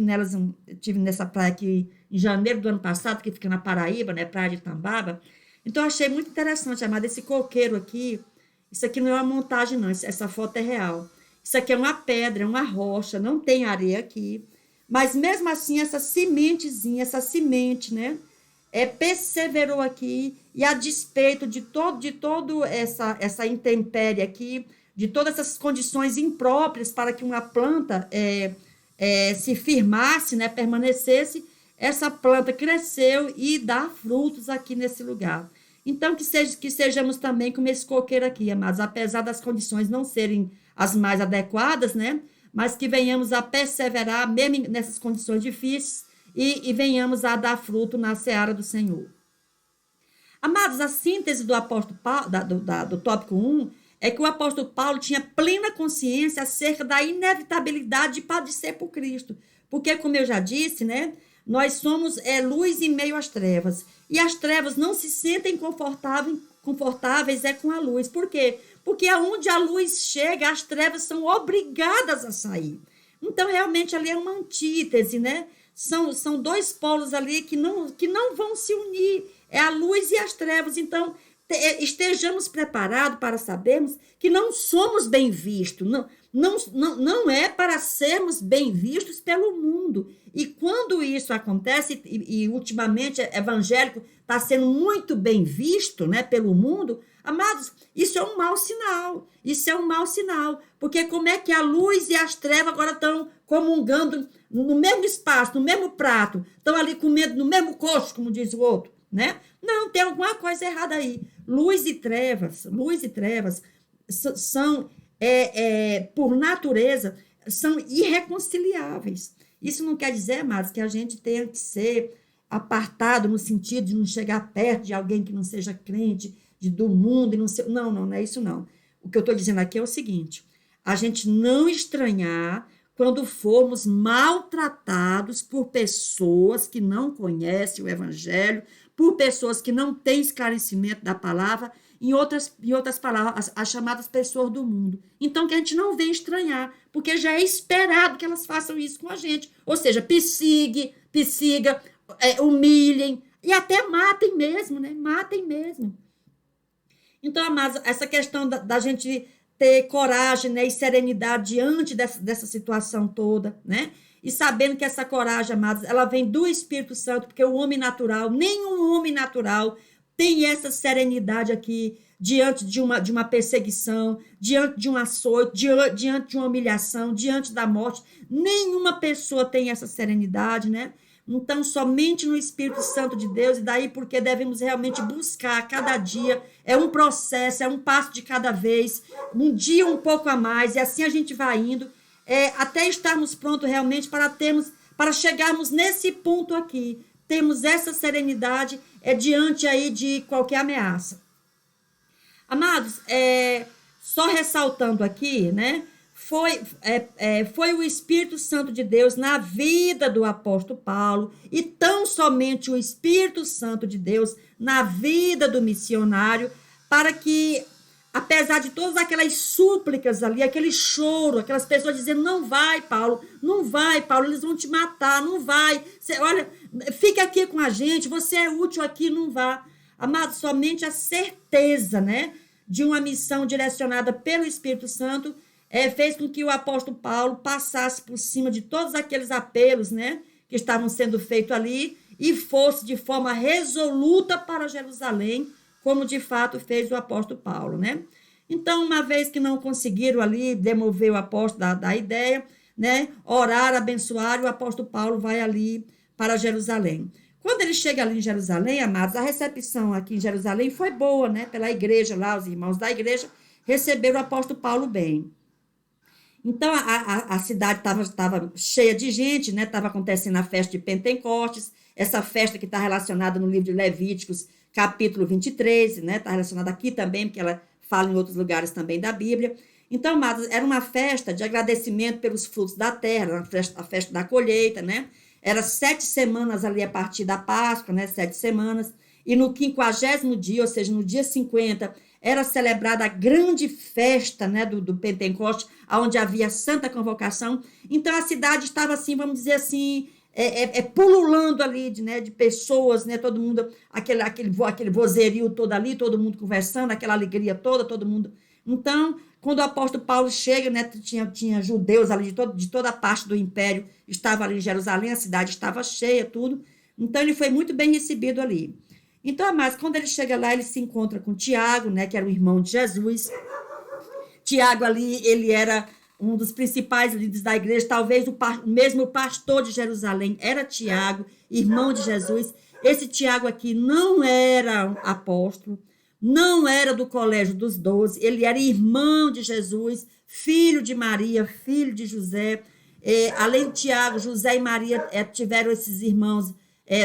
nessa praia aqui em janeiro do ano passado, que fica na Paraíba, né, praia de Tambaba. Então, eu achei muito interessante, amado, esse coqueiro aqui. Isso aqui não é uma montagem, não, essa foto é real. Isso aqui é uma pedra, é uma rocha, não tem areia aqui. Mas, mesmo assim, essa sementezinha, essa semente, né, perseverou aqui, e a despeito de todo essa intempérie aqui, de todas essas condições impróprias para que uma planta se firmasse, né, permanecesse, essa planta cresceu e dá frutos aqui nesse lugar. Então, que sejamos também como esse coqueiro aqui, amados, apesar das condições não serem as mais adequadas, né, mas que venhamos a perseverar, mesmo nessas condições difíceis, e venhamos a dar fruto na seara do Senhor. Amados, a síntese do apóstolo Paulo, do tópico 1, é que o apóstolo Paulo tinha plena consciência acerca da inevitabilidade de padecer por Cristo. Porque, como eu já disse, né, nós somos luz em meio às trevas. E as trevas não se sentem confortáveis com a luz. Por quê? Porque aonde a luz chega, as trevas são obrigadas a sair. Então, realmente, ali é uma antítese, né? São dois polos ali que não vão se unir. É a luz e as trevas. Então, estejamos preparados para sabermos que não somos bem vistos. Não é para sermos bem vistos pelo mundo. E quando isso acontece, e ultimamente evangélico está sendo muito bem visto, né, pelo mundo, amados, isso é um mau sinal. Isso é um mau sinal. Porque como é que a luz e as trevas agora estão comungando no mesmo espaço, no mesmo prato, estão ali comendo no mesmo coxo, como diz o outro, né? Não, tem alguma coisa errada aí. Luz e trevas são, por natureza, são irreconciliáveis. Isso não quer dizer, amados, que a gente tenha que ser apartado no sentido de não chegar perto de alguém que não seja crente, do mundo, e não ser... Não é isso não. O que eu estou dizendo aqui é o seguinte: a gente não estranhar quando formos maltratados por pessoas que não conhecem o Evangelho, por pessoas que não têm esclarecimento da palavra, em outras palavras, as chamadas pessoas do mundo. Então, que a gente não venha estranhar, porque já é esperado que elas façam isso com a gente. Ou seja, persiga, humilhem e até matem mesmo, né? Matem mesmo. Então, amados, essa questão da gente ter coragem, né, e serenidade diante dessa situação toda, né? E sabendo que essa coragem, amados, ela vem do Espírito Santo, porque o homem natural, nenhum homem natural tem essa serenidade aqui diante de uma perseguição, diante de um açoite, diante de uma humilhação, diante da morte. Nenhuma pessoa tem essa serenidade, né? Então, somente no Espírito Santo de Deus, e daí porque devemos realmente buscar a cada dia, é um processo, é um passo de cada vez, um dia um pouco a mais, e assim a gente vai indo, até estarmos prontos realmente para chegarmos nesse ponto aqui, temos essa serenidade diante aí de qualquer ameaça. Amados, só ressaltando aqui, né? Foi o Espírito Santo de Deus na vida do apóstolo Paulo, e tão somente o Espírito Santo de Deus na vida do missionário, para que, apesar de todas aquelas súplicas ali, aquele choro, aquelas pessoas dizendo: não vai, Paulo, eles vão te matar, não vai, olha, fica aqui com a gente, você é útil aqui, não vá. Amado, somente a certeza, né, de uma missão direcionada pelo Espírito Santo fez com que o apóstolo Paulo passasse por cima de todos aqueles apelos, né, que estavam sendo feitos ali, e fosse de forma resoluta para Jerusalém, como de fato fez o apóstolo Paulo, né? Então, uma vez que não conseguiram ali demover o apóstolo da ideia, né, orar, abençoar, o apóstolo Paulo vai ali para Jerusalém. Quando ele chega ali em Jerusalém, amados, a recepção aqui em Jerusalém foi boa, né? Pela igreja lá, os irmãos da igreja receberam o apóstolo Paulo bem. Então, a cidade estava cheia de gente, né? Estava acontecendo a festa de Pentecostes, essa festa que está relacionada no livro de Levíticos, capítulo 23, né? Está relacionada aqui também, porque ela fala em outros lugares também da Bíblia. Então, amados, era uma festa de agradecimento pelos frutos da terra, a festa da colheita, né? Era 7 semanas ali a partir da Páscoa, né? 7 semanas. E no 50º dia, ou seja, no dia 50, era celebrada a grande festa, né, do Pentecoste, onde havia santa convocação. Então, a cidade estava assim, vamos dizer assim, pululando ali de pessoas, né, todo mundo, aquele vozerio todo ali, todo mundo conversando, aquela alegria toda, todo mundo. Então, quando o apóstolo Paulo chega, né, tinha judeus ali de toda a parte do império, estava ali em Jerusalém, a cidade estava cheia, tudo. Então, ele foi muito bem recebido ali. Então, mas quando ele chega lá, ele se encontra com Tiago, né, que era o irmão de Jesus. Tiago ali, ele era um dos principais líderes da igreja, talvez o mesmo pastor de Jerusalém era Tiago, irmão de Jesus. Esse Tiago aqui não era um apóstolo, não era do colégio dos 12, ele era irmão de Jesus, filho de Maria, filho de José. Além de Tiago, José e Maria tiveram esses irmãos,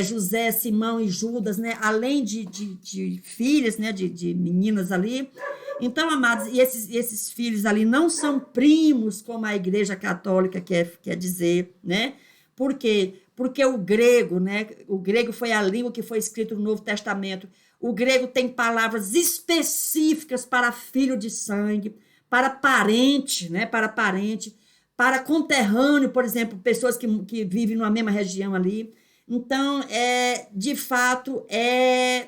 José, Simão e Judas, né? Além de filhas, né? de meninas ali. Então, amados, e esses filhos ali não são primos, como a Igreja Católica quer dizer, né? Por quê? Porque o grego, né? O grego foi a língua que foi escrita no Novo Testamento. O grego tem palavras específicas para filho de sangue, para parente, né? Para conterrâneo, por exemplo, pessoas que vivem numa mesma região ali. Então, de fato, é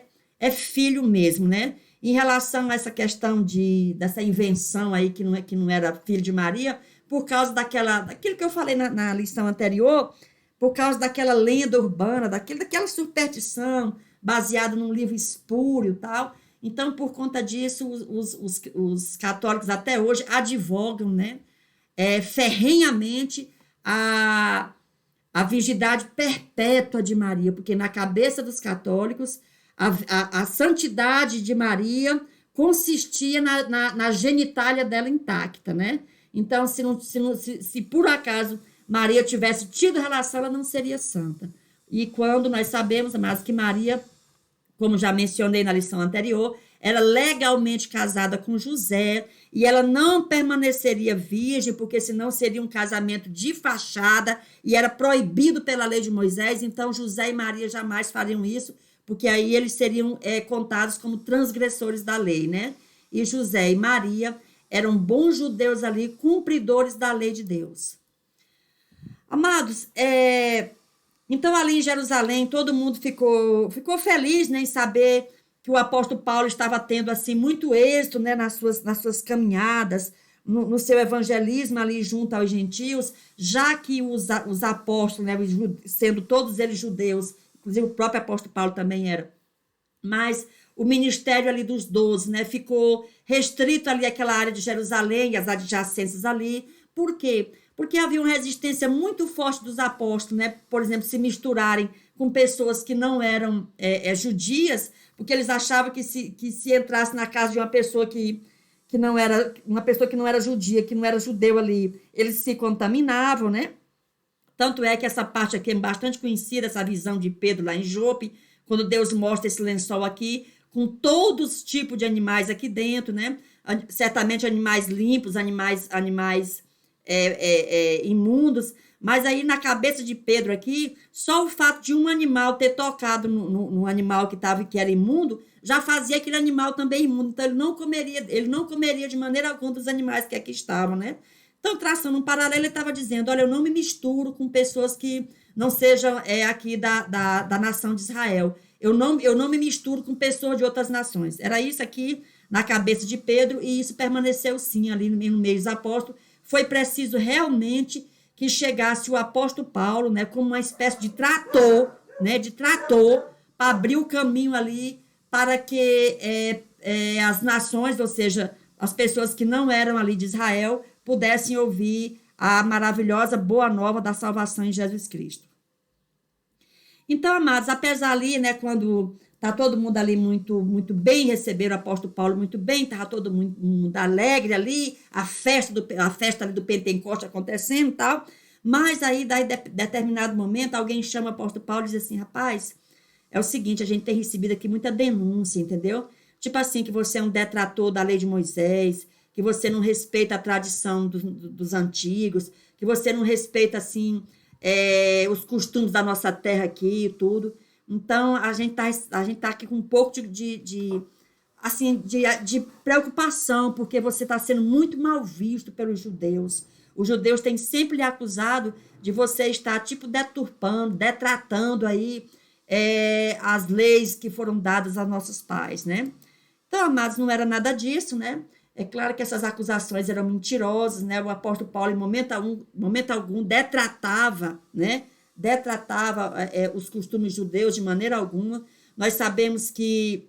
filho mesmo, né? Em relação a essa questão dessa invenção aí, que não era filho de Maria, por causa daquilo que eu falei na lição anterior, por causa daquela lenda urbana, daquela superstição baseada num livro espúrio e tal. Então, por conta disso, os católicos até hoje advogam, né, ferrenhamente a virgindade perpétua de Maria, porque na cabeça dos católicos, a santidade de Maria consistia na genitália dela intacta, né? Então, se por acaso Maria tivesse tido relação, ela não seria santa. E quando nós sabemos, mas que Maria, como já mencionei na lição anterior, era legalmente casada com José, e ela não permaneceria virgem, porque senão seria um casamento de fachada, e era proibido pela lei de Moisés, então José e Maria jamais fariam isso, porque aí eles seriam contados como transgressores da lei, né? E José e Maria eram bons judeus ali, cumpridores da lei de Deus. Amados, então ali em Jerusalém, todo mundo ficou feliz, né, em saber que o apóstolo Paulo estava tendo assim muito êxito, né, nas suas caminhadas, no seu evangelismo ali junto aos gentios, já que os apóstolos, né, sendo todos eles judeus, inclusive o próprio apóstolo Paulo também era, mas o ministério ali dos 12, né, ficou restrito ali àquela área de Jerusalém e as adjacências ali. Por quê? Porque havia uma resistência muito forte dos apóstolos, né, por exemplo, se misturarem com pessoas que não eram judias, porque eles achavam que se entrasse na casa de uma pessoa que não era uma pessoa que não era judia, que não era judeu ali, eles se contaminavam, né? Tanto é que essa parte aqui é bastante conhecida, essa visão de Pedro lá em Jope, quando Deus mostra esse lençol aqui, com todos os tipos de animais aqui dentro, né? Certamente animais limpos, animais imundos, mas aí na cabeça de Pedro aqui, só o fato de um animal ter tocado no animal que era imundo, já fazia aquele animal também imundo, então ele não comeria de maneira alguma dos animais que aqui estavam, né? Então, traçando um paralelo, ele estava dizendo, olha, eu não me misturo com pessoas que não sejam aqui da nação de Israel, eu não me misturo com pessoas de outras nações. Era isso aqui na cabeça de Pedro, e isso permaneceu sim ali no meio dos apóstolos. Foi preciso realmente que chegasse o apóstolo Paulo, né, como uma espécie de trator, né, para abrir o caminho ali para que as nações, ou seja, as pessoas que não eram ali de Israel, pudessem ouvir a maravilhosa boa nova da salvação em Jesus Cristo. Então, amados, apesar ali, né, quando tá todo mundo ali muito bem, receberam o apóstolo Paulo muito bem, estava todo mundo alegre ali, a festa ali do Pentecoste acontecendo e tal, mas aí, daí, determinado momento, alguém chama o apóstolo Paulo e diz assim, rapaz, é o seguinte, a gente tem recebido aqui muita denúncia, entendeu? Tipo assim, que você é um detrator da lei de Moisés, que você não respeita a tradição dos antigos, que você não respeita, assim, os costumes da nossa terra aqui e tudo. Então, a gente tá aqui com um pouco assim, de preocupação, porque você está sendo muito mal visto pelos judeus. Os judeus têm sempre lhe acusado de você estar, tipo, deturpando, detratando aí as leis que foram dadas aos nossos pais, né? Então, amados, não era nada disso, né? É claro que essas acusações eram mentirosas, né? O apóstolo Paulo, em momento algum, detratava, né? Detratava os costumes judeus de maneira alguma. Nós sabemos que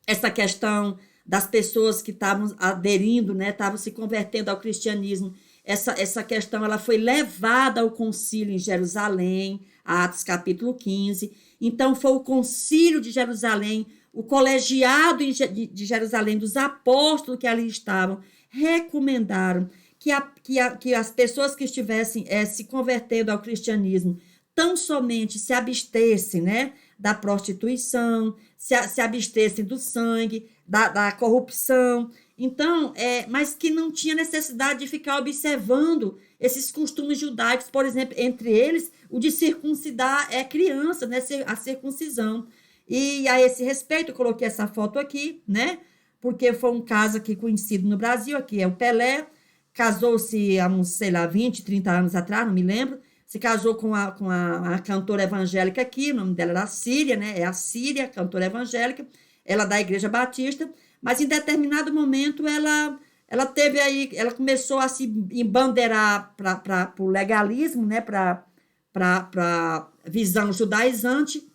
essa questão das pessoas que estavam aderindo, né? Estavam se convertendo ao cristianismo. Essa questão ela foi levada ao concílio em Jerusalém, Atos capítulo 15. Então, foi o concílio de Jerusalém, o colegiado de Jerusalém, dos apóstolos que ali estavam, recomendaram que as pessoas que estivessem se convertendo ao cristianismo tão somente se abstessem, né, da prostituição, se abstessem do sangue, da corrupção. Então, mas que não tinha necessidade de ficar observando esses costumes judaicos, por exemplo, entre eles, o de circuncidar criança, né, a circuncisão. E a esse respeito, eu coloquei essa foto aqui, né? Porque foi um caso aqui conhecido no Brasil, aqui é o Pelé, casou-se há uns, sei lá, 20, 30 anos atrás, não me lembro, se casou com a cantora evangélica aqui, o nome dela era Síria, né? É a Síria, cantora evangélica, ela é da Igreja Batista, mas em determinado momento ela começou a se embandeirar para o legalismo, né? Para visão judaizante,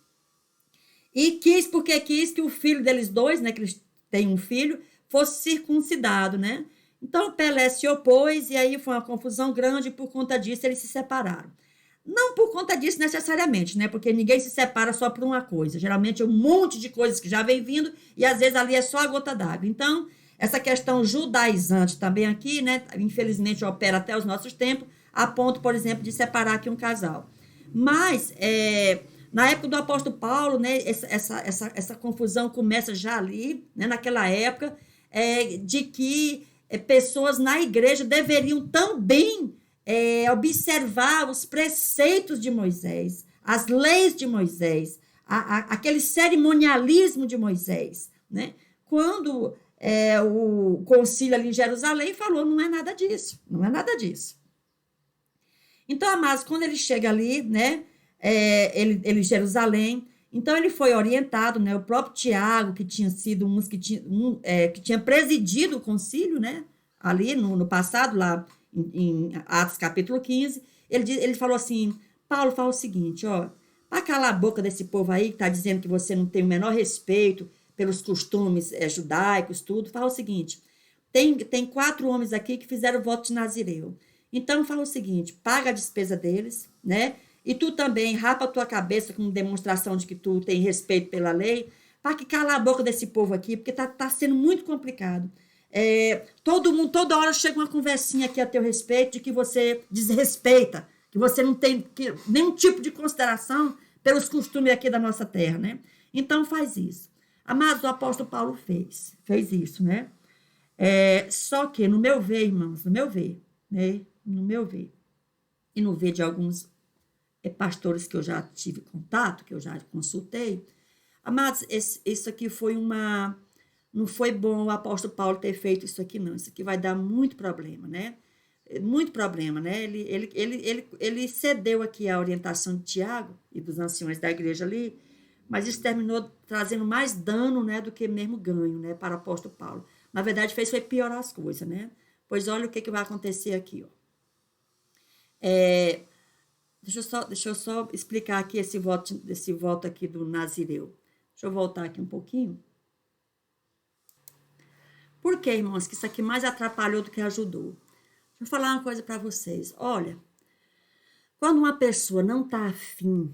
e porque quis que o filho deles dois, né, que eles têm um filho, fosse circuncidado, né? Então Pelé se opôs e aí foi uma confusão grande e por conta disso eles se separaram. Não por conta disso necessariamente, né? Porque ninguém se separa só por uma coisa. Geralmente é um monte de coisas que já vem vindo e às vezes ali é só a gota d'água. Então, essa questão judaizante também aqui, né? Infelizmente opera até os nossos tempos, a ponto, por exemplo, de separar aqui um casal. Mas, na época do apóstolo Paulo, né? Essa confusão começa já ali, né? Naquela época, de que pessoas na igreja deveriam também observar os preceitos de Moisés, as leis de Moisés, aquele cerimonialismo de Moisés, né? Quando o concílio ali em Jerusalém falou, não é nada disso, não é nada disso. Então, amados, quando ele chega ali, né, ele em Jerusalém, então ele foi orientado, né, o próprio Tiago, que tinha sido que tinha presidido o concílio, né, ali no passado, lá em Atos capítulo 15, ele falou assim, Paulo fala o seguinte, ó, para calar a boca desse povo aí que está dizendo que você não tem o menor respeito pelos costumes judaicos, tudo, fala o seguinte, tem 4 homens aqui que fizeram o voto de Nazireu. Então, fala o seguinte, paga a despesa deles, né? E tu também rapa a tua cabeça com demonstração de que tu tem respeito pela lei, para que cala a boca desse povo aqui, porque tá sendo muito complicado. Todo mundo, toda hora chega uma conversinha aqui a teu respeito de que você desrespeita, que você não tem nenhum tipo de consideração pelos costumes aqui da nossa terra, né? Então faz isso. Amados, o apóstolo Paulo fez isso, né? Só que, no meu ver, irmãos, no meu ver, né? No meu ver, e no ver de alguns pastores que eu já tive contato, que eu já consultei, amados, isso aqui foi uma. Não foi bom o apóstolo Paulo ter feito isso aqui, não. Isso aqui vai dar muito problema, né? Muito problema, né? Ele cedeu aqui a orientação de Tiago e dos anciões da igreja ali, mas isso terminou trazendo mais dano, né, do que mesmo ganho, né, para o apóstolo Paulo. Na verdade, foi piorar as coisas, né? Pois olha o que vai acontecer aqui, ó. Deixa eu só explicar aqui esse voto aqui do Nazireu. Deixa eu voltar aqui um pouquinho. Por quê, irmãos? Que isso aqui mais atrapalhou do que ajudou. Deixa eu falar uma coisa para vocês. Olha, quando uma pessoa não está afim,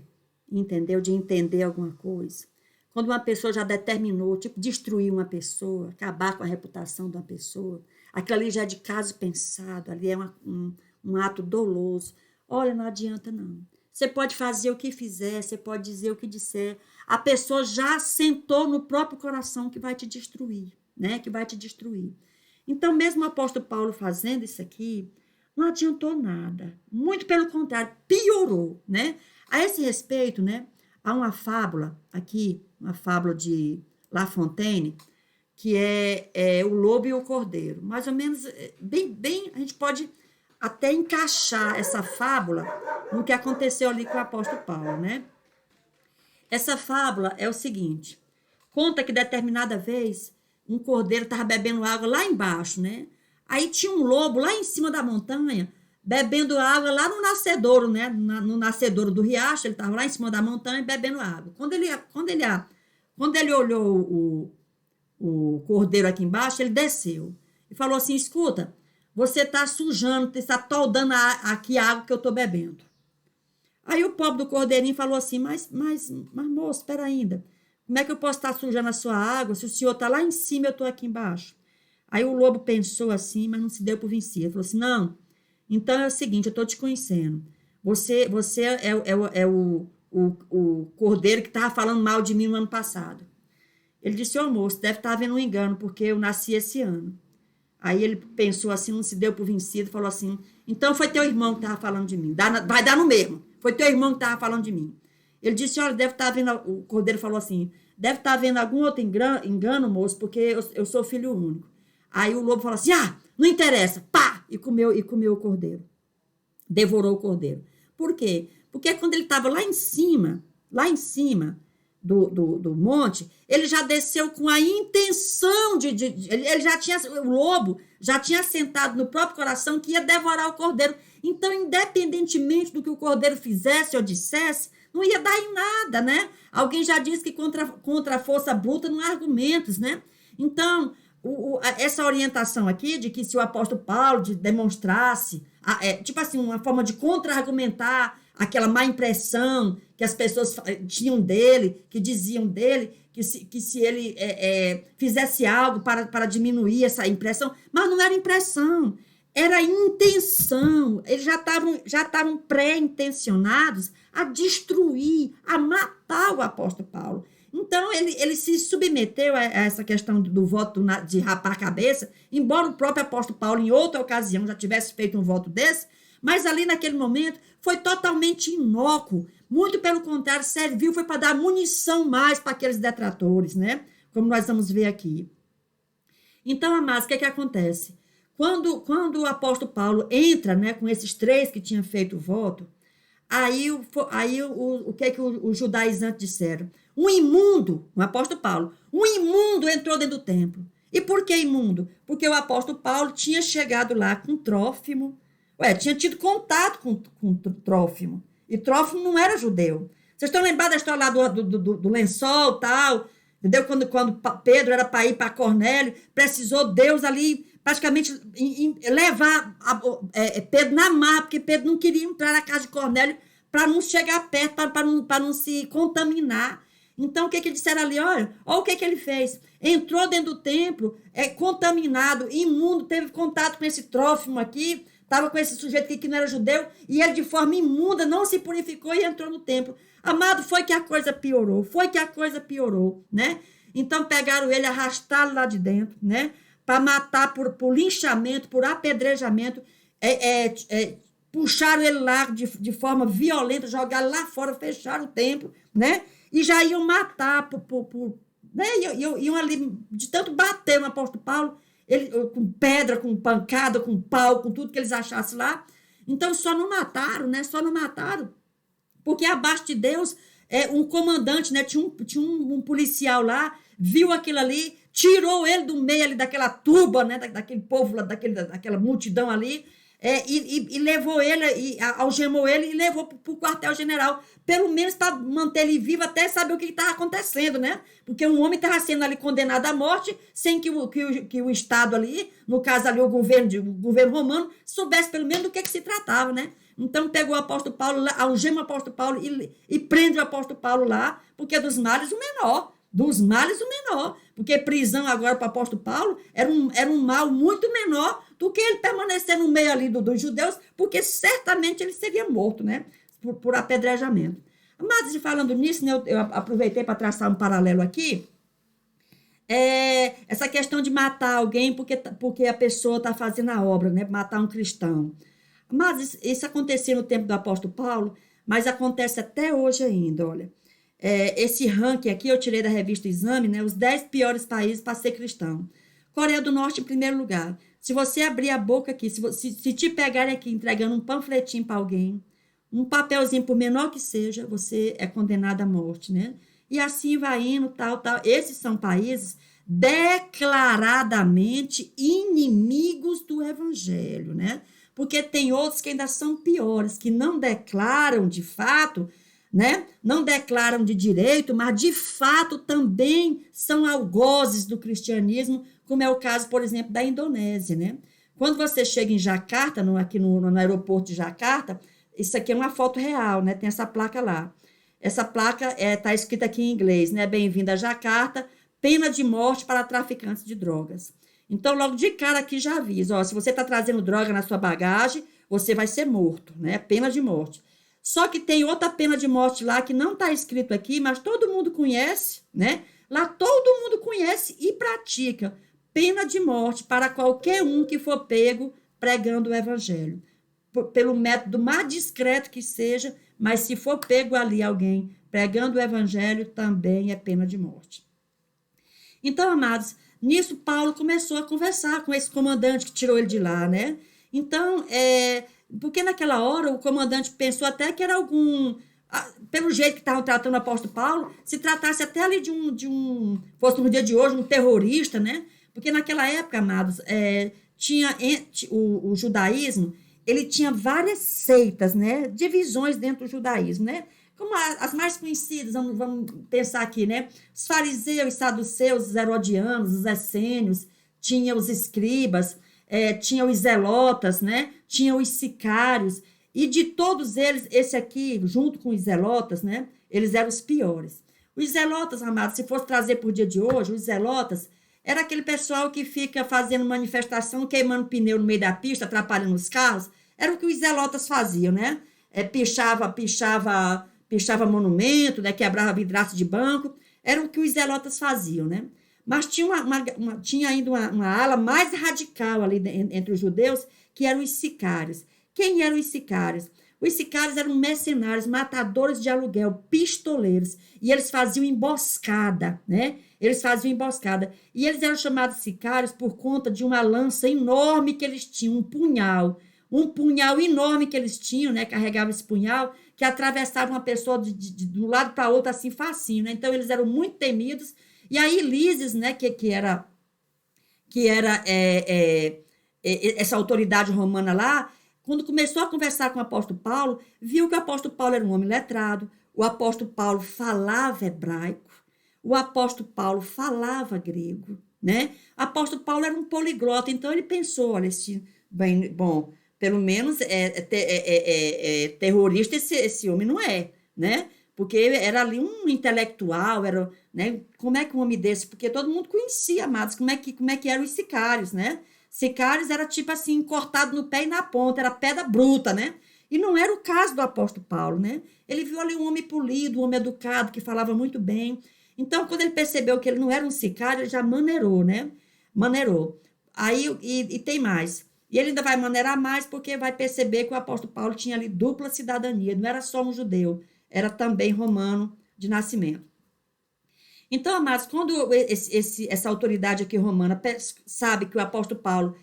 entendeu, de entender alguma coisa, quando uma pessoa já determinou, tipo, destruir uma pessoa, acabar com a reputação de uma pessoa, aquilo ali já é de caso pensado, ali é um ato doloso. Olha, não adianta não. Você pode fazer o que fizer, você pode dizer o que disser. A pessoa já sentou no próprio coração que vai te destruir, né? Que vai te destruir. Então, mesmo o apóstolo Paulo fazendo isso aqui, não adiantou nada. Muito pelo contrário, piorou, né? A esse respeito, né? Há uma fábula aqui, uma fábula de La Fontaine, que é o lobo e o cordeiro. Mais ou menos, bem, a gente pode até encaixar essa fábula no que aconteceu ali com o apóstolo Paulo, né? Essa fábula é o seguinte, conta que determinada vez um cordeiro estava bebendo água lá embaixo, né? Aí tinha um lobo lá em cima da montanha, bebendo água lá no nascedouro, né? No nascedouro do riacho, ele estava lá em cima da montanha bebendo água. Quando ele olhou o cordeiro aqui embaixo, ele desceu e falou assim, escuta, você está sujando, está toldando aqui a água que eu estou bebendo. Aí o pobre do cordeirinho falou assim, mas moço, espera ainda, como é que eu posso estar sujando a sua água se o senhor está lá em cima e eu estou aqui embaixo? Aí o lobo pensou assim, mas não se deu por vencido. Ele falou assim, não, então é o seguinte, eu estou te conhecendo. Você é o cordeiro que estava falando mal de mim no ano passado. Ele disse, ô moço, deve estar havendo um engano, porque eu nasci esse ano. Aí ele pensou assim, não se deu por vencido, falou assim, então foi teu irmão que estava falando de mim, vai dar no mesmo, foi teu irmão que estava falando de mim. Ele disse, olha, deve estar havendo, o cordeiro falou assim, deve estar havendo algum outro engano, moço, porque eu sou filho único. Aí o lobo falou assim, não interessa, pá, e comeu o cordeiro, devorou o cordeiro. Por quê? Porque quando ele estava lá em cima do monte, ele já desceu com a intenção ele já tinha, o lobo já tinha sentado no próprio coração que ia devorar o cordeiro. Então, independentemente do que o cordeiro fizesse ou dissesse, não ia dar em nada, né? Alguém já disse que contra a força bruta não há argumentos, né? Então, essa orientação aqui de que se o apóstolo Paulo demonstrasse, tipo assim, uma forma de contra-argumentar aquela má impressão que as pessoas tinham dele, que diziam dele, que se ele fizesse algo para diminuir essa impressão, mas não era impressão, era intenção. Eles já estavam pré-intencionados a destruir, a matar o apóstolo Paulo. Então, ele se submeteu a essa questão do voto de rapar a cabeça, embora o próprio apóstolo Paulo, em outra ocasião, já tivesse feito um voto desse, mas ali naquele momento foi totalmente inócuo. Muito pelo contrário, serviu foi para dar munição mais para aqueles detratores, né? Como nós vamos ver aqui. Então, amados, o que acontece? Quando o apóstolo Paulo entra, né, com esses três que tinham feito o voto, aí o que os judaizantes disseram? Um imundo, o apóstolo Paulo, um imundo entrou dentro do templo. E por que imundo? Porque o apóstolo Paulo tinha chegado lá com Trófimo, tinha tido contato com Trófimo. E Trófimo não era judeu. Vocês estão lembrados da história lá do lençol e tal? Entendeu? Quando Pedro era para ir para Cornélio, precisou Deus ali praticamente levar Pedro na mar, porque Pedro não queria entrar na casa de Cornélio para não chegar perto, para não se contaminar. Então, o que eles disseram ali? Olha o que ele fez. Entrou dentro do templo, contaminado, imundo, teve contato com esse Trófimo aqui, estava com esse sujeito aqui que não era judeu, e ele de forma imunda não se purificou e entrou no templo. Amado, foi que a coisa piorou, né? Então, pegaram ele, arrastaram lá de dentro, né? Para matar por linchamento, por apedrejamento, puxaram ele lá de forma violenta, jogaram lá fora, fecharam o templo, né? E já iam matar, né? Iam ali, de tanto bater no apóstolo Paulo, com pedra, com pancada, com pau, com tudo que eles achassem lá. Então, só não mataram, né? Porque abaixo de Deus, um comandante, né? Tinha um policial lá, viu aquilo ali, tirou ele do meio ali daquela turba, né? Daquele povo, daquela multidão ali, e levou ele, algemou ele e levou para o quartel-general, pelo menos para manter ele vivo até saber o que estava acontecendo, né? Porque um homem estava sendo ali condenado à morte sem que o Estado ali, no caso ali o governo romano, soubesse pelo menos do que se tratava, né? Então pegou o apóstolo Paulo, algema o apóstolo Paulo e prende o apóstolo Paulo lá, porque dos males o menor. Dos males o menor, porque prisão agora para o apóstolo Paulo era um mal muito menor do que ele permanecer no meio ali dos judeus, porque certamente ele seria morto, né? Por apedrejamento. Mas, falando nisso, né, eu aproveitei para traçar um paralelo aqui, essa questão de matar alguém porque a pessoa está fazendo a obra, né? Matar um cristão. Mas isso acontecia no tempo do apóstolo Paulo, mas acontece até hoje ainda, olha. Esse ranking aqui eu tirei da revista Exame, né? Os 10 piores países para ser cristão. Coreia do Norte em primeiro lugar. Se você abrir a boca aqui, se te pegarem aqui entregando um panfletinho para alguém, um papelzinho, por menor que seja, você é condenado à morte, né? E assim vai indo, tal. Esses são países declaradamente inimigos do evangelho, né? Porque tem outros que ainda são piores, que não declaram de fato, né? Não declaram de direito, mas de fato também são algozes do cristianismo, como é o caso, por exemplo, da Indonésia, né? Quando você chega em Jacarta, aqui no aeroporto de Jacarta, isso aqui é uma foto real, né? Tem essa placa lá. Essa placa está escrita aqui em inglês, né? Bem-vindo a Jacarta, pena de morte para traficantes de drogas. Então, logo de cara aqui já avisa, ó, se você está trazendo droga na sua bagagem, você vai ser morto, né? Pena de morte. Só que tem outra pena de morte lá que não está escrito aqui, mas todo mundo conhece, né? Lá todo mundo conhece e pratica. Pena de morte para qualquer um que for pego pregando o evangelho. Pelo método mais discreto que seja, mas se for pego ali alguém pregando o evangelho, também é pena de morte. Então, amados, nisso Paulo começou a conversar com esse comandante que tirou ele de lá, né? Então, porque naquela hora o comandante pensou até que era pelo jeito que estavam tratando o apóstolo Paulo, se tratasse até ali fosse no dia de hoje, um terrorista, né? Porque naquela época, amados, tinha o judaísmo, ele tinha várias seitas, né? Divisões dentro do judaísmo, né? Como as mais conhecidas, vamos pensar aqui, né? Os fariseus, os saduceus, os herodianos, os essênios, tinha os escribas, tinha os zelotas, né? Tinha os sicários, e de todos eles, esse aqui, junto com os zelotas, né? Eles eram os piores. Os zelotas, amados, se fosse trazer por dia de hoje, os zelotas era aquele pessoal que fica fazendo manifestação, queimando pneu no meio da pista, atrapalhando os carros. Era o que os zelotas faziam, né? Pichava monumento, né? Quebrava vidraço de banco. Era o que os zelotas faziam, né? Mas tinha ainda uma ala mais radical ali entre os judeus, que eram os sicários. Quem eram os sicários? Os sicários eram mercenários, matadores de aluguel, pistoleiros, e eles faziam emboscada, né? Eles faziam emboscada. E eles eram chamados sicários por conta de uma lança enorme que eles tinham, um punhal enorme que eles tinham, né? Carregavam esse punhal, que atravessava uma pessoa de um lado para outro assim facinho, né? Então eles eram muito temidos. E aí Lísias, né? Que era essa autoridade romana lá, quando começou a conversar com o apóstolo Paulo, viu que o apóstolo Paulo era um homem letrado, o apóstolo Paulo falava hebraico, o apóstolo Paulo falava grego, né? O apóstolo Paulo era um poliglota, então ele pensou, olha, bom, pelo menos terrorista esse homem não é, né? Porque era ali um intelectual, né? Como é que um homem desse? Porque todo mundo conhecia, amados, como é que eram os sicários, né? Sicários era tipo assim, cortado no pé e na ponta, era pedra bruta, né? E não era o caso do apóstolo Paulo, né? Ele viu ali um homem polido, um homem educado, que falava muito bem. Então, quando ele percebeu que ele não era um sicário, ele já maneirou, né? Maneirou. Aí, e tem mais. E ele ainda vai maneirar mais porque vai perceber que o apóstolo Paulo tinha ali dupla cidadania, não era só um judeu, era também romano de nascimento. Então, amados, quando essa autoridade aqui romana sabe que o apóstolo Paulo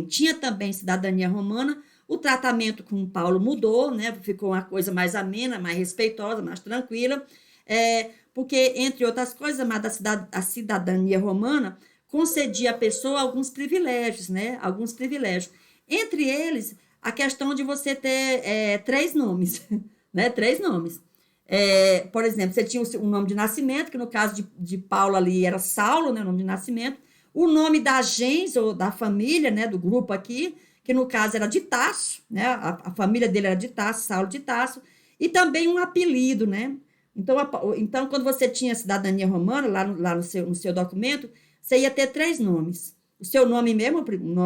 tinha também cidadania romana, o tratamento com Paulo mudou, né? Ficou uma coisa mais amena, mais respeitosa, mais tranquila, porque, entre outras coisas, amados, a cidadania romana concedia à pessoa alguns privilégios, né? Alguns privilégios. Entre eles, a questão de você ter 3 nomes, né? 3 nomes. Por exemplo, você tinha o nome de nascimento, que no caso de Paulo ali era Saulo, né? O nome de nascimento. O nome da gens, ou da família, né? Do grupo aqui, que no caso era de Tasso, né? A família dele era de Tasso, Saulo de Tasso. E também um apelido, né? Então, quando você tinha cidadania romana, lá no seu documento, você ia ter 3 nomes. O seu nome mesmo,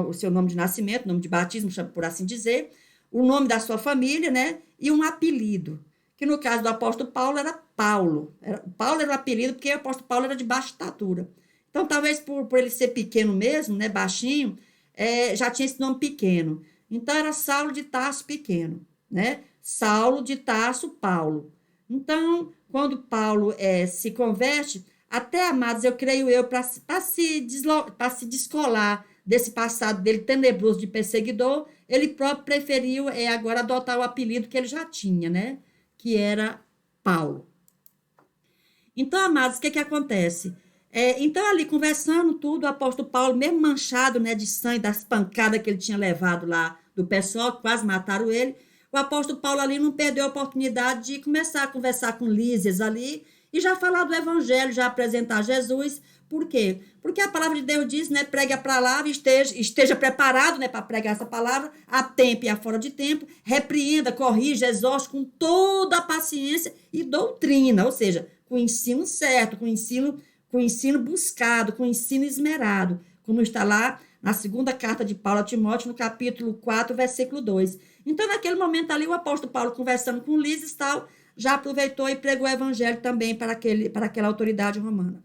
o seu nome de nascimento, nome de batismo, por assim dizer, o nome da sua família, né? E um apelido, que no caso do apóstolo Paulo era Paulo. Paulo era o apelido porque o apóstolo Paulo era de baixa estatura. Então, talvez por ele ser pequeno mesmo, né? Baixinho, já tinha esse nome pequeno. Então, era Saulo de Tarso pequeno, né? Saulo de Tarso Paulo. Então, quando Paulo se converte, até, amados, eu creio para se descolar desse passado dele tenebroso de perseguidor, ele próprio preferiu agora adotar o apelido que ele já tinha, né? Que era Paulo. Então, amados, o que acontece? Então, ali conversando tudo, o apóstolo Paulo, mesmo manchado, né, de sangue, das pancadas que ele tinha levado lá do pessoal, que quase mataram ele, o apóstolo Paulo ali não perdeu a oportunidade de começar a conversar com Lísias ali e já falar do evangelho, já apresentar Jesus. Por quê? Porque a palavra de Deus diz, né, pregue a palavra, esteja preparado, né, para pregar essa palavra, a tempo e a fora de tempo, repreenda, corrija, exorte com toda a paciência e doutrina, ou seja, com o ensino certo, com o ensino buscado, com o ensino esmerado, como está lá na segunda carta de Paulo a Timóteo, no capítulo 4, versículo 2. Então, naquele momento ali, o apóstolo Paulo, conversando com Lísias e tal, já aproveitou e pregou o evangelho também para aquela autoridade romana.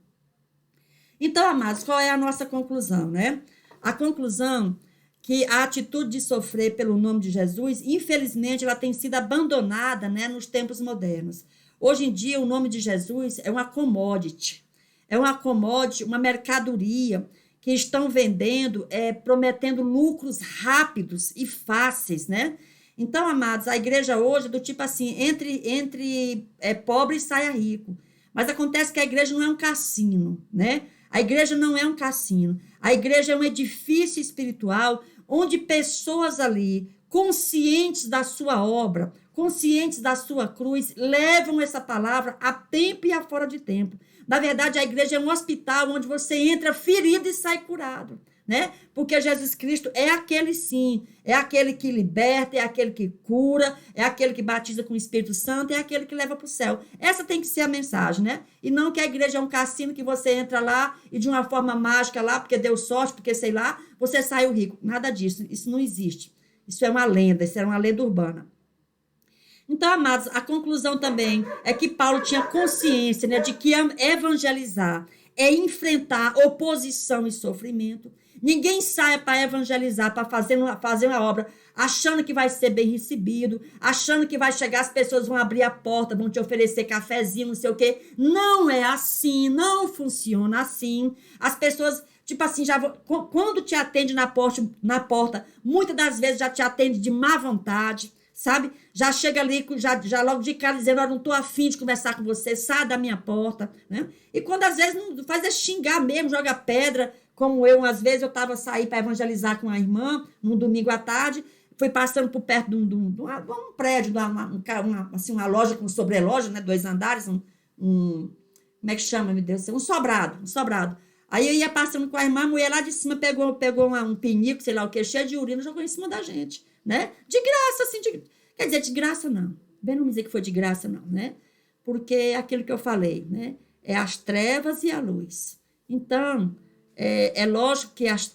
Então, amados, qual é a nossa conclusão, né? A conclusão que a atitude de sofrer pelo nome de Jesus, infelizmente, ela tem sido abandonada, né, nos tempos modernos. Hoje em dia, o nome de Jesus é uma commodity. É uma commodity, uma mercadoria que estão vendendo, prometendo lucros rápidos e fáceis, né? Então, amados, a igreja hoje é do tipo assim, entre pobre saia rico. Mas acontece que a igreja não é um cassino, né? A igreja não é um cassino. A igreja é um edifício espiritual onde pessoas ali, conscientes da sua obra, conscientes da sua cruz, levam essa palavra a tempo e a fora de tempo. Na verdade, a igreja é um hospital onde você entra ferido e sai curado, né? Porque Jesus Cristo é aquele sim, é aquele que liberta, é aquele que cura, é aquele que batiza com o Espírito Santo, é aquele que leva para o céu. Essa tem que ser a mensagem, né? E não que a igreja é um cassino que você entra lá e de uma forma mágica lá, porque deu sorte, porque sei lá, você saiu rico. Nada disso, isso não existe. Isso é uma lenda, isso é uma lenda urbana. Então, amados, a conclusão também é que Paulo tinha consciência, né, de que evangelizar é enfrentar oposição e sofrimento. Ninguém sai para evangelizar, para fazer uma obra, achando que vai ser bem recebido, achando que vai chegar, as pessoas vão abrir a porta, vão te oferecer cafezinho, não sei o quê. Não é assim, não funciona assim. As pessoas, tipo assim, quando te atende na porta, muitas das vezes já te atende de má vontade, sabe? Já chega ali, já logo de cara dizendo, eu não estou afim de conversar com você, sai da minha porta, né? E quando às vezes não faz xingar mesmo, joga pedra, como às vezes eu estava saindo para evangelizar com a irmã, num domingo à tarde, fui passando por perto de um prédio, uma loja com sobreloja, né? 2 andares, como é que chama, meu Deus? Um sobrado. Aí eu ia passando com a irmã, a mulher lá de cima pegou um pinico, sei lá o que, cheio de urina, jogou em cima da gente, né? De graça, assim, quer dizer, de graça não. Bem não dizer que foi de graça não, né? Porque é aquilo que eu falei, né? É as trevas e a luz. Então, é lógico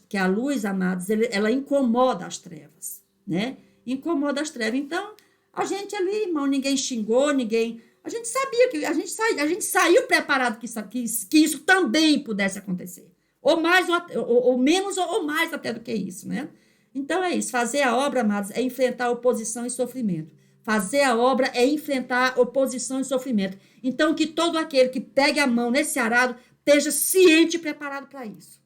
que a luz, amados, ela incomoda as trevas, né? Incomoda as trevas. Então, a gente ali, irmão, ninguém xingou, ninguém... A gente sabia que a gente saiu preparado que isso também pudesse acontecer. Ou mais, ou menos, ou mais até do que isso, né? Então é isso. Fazer a obra, amados, é enfrentar oposição e sofrimento. Fazer a obra é enfrentar oposição e sofrimento. Então, que todo aquele que pegue a mão nesse arado esteja ciente e preparado para isso.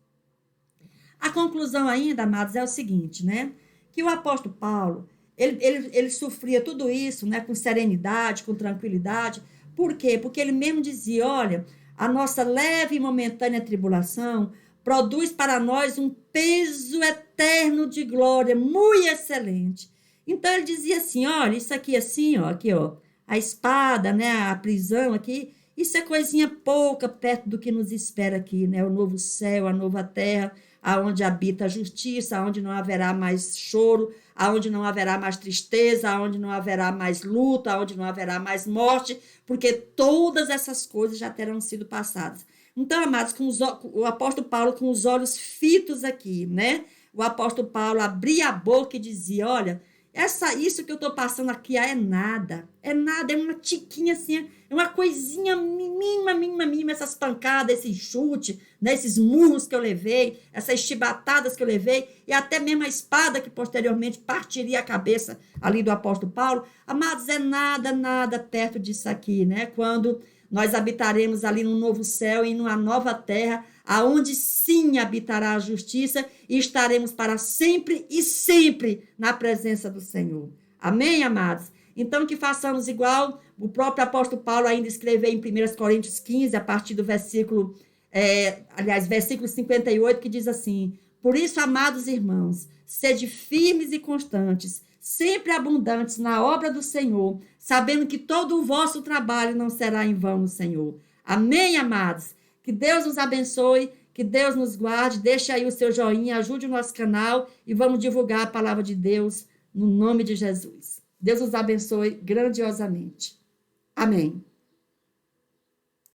A conclusão ainda, amados, é o seguinte, né? Que o apóstolo Paulo, ele sofria tudo isso, né, com serenidade, com tranquilidade. Por quê? Porque ele mesmo dizia, olha, a nossa leve e momentânea tribulação produz para nós um peso eterno de glória, muito excelente. Então ele dizia assim, olha, isso aqui assim, ó, aqui, ó, a espada, né, a prisão aqui, isso é coisinha pouca perto do que nos espera aqui, né, o novo céu, a nova terra, aonde habita a justiça, aonde não haverá mais choro, aonde não haverá mais tristeza, aonde não haverá mais luta, aonde não haverá mais morte, porque todas essas coisas já terão sido passadas. Então, amados, o apóstolo Paulo com os olhos fitos aqui, né? O apóstolo Paulo abria a boca e dizia, olha, isso que eu estou passando aqui é nada, é uma tiquinha assim, é uma coisinha mínima, essas pancadas, esse chute, né, esses murros que eu levei, essas chibatadas que eu levei, e até mesmo a espada que posteriormente partiria a cabeça ali do apóstolo Paulo. Amados, é nada perto disso aqui, né? Quando nós habitaremos ali num novo céu e numa nova terra, aonde sim habitará a justiça e estaremos para sempre e sempre na presença do Senhor. Amém, amados? Então, que façamos igual o próprio apóstolo Paulo ainda escreveu em 1 Coríntios 15, a partir do versículo, versículo 58, que diz assim, por isso, amados irmãos, sede firmes e constantes, sempre abundantes na obra do Senhor, sabendo que todo o vosso trabalho não será em vão no Senhor. Amém, amados? Que Deus nos abençoe, que Deus nos guarde, deixe aí o seu joinha, ajude o nosso canal e vamos divulgar a palavra de Deus no nome de Jesus. Deus nos abençoe grandiosamente. Amém.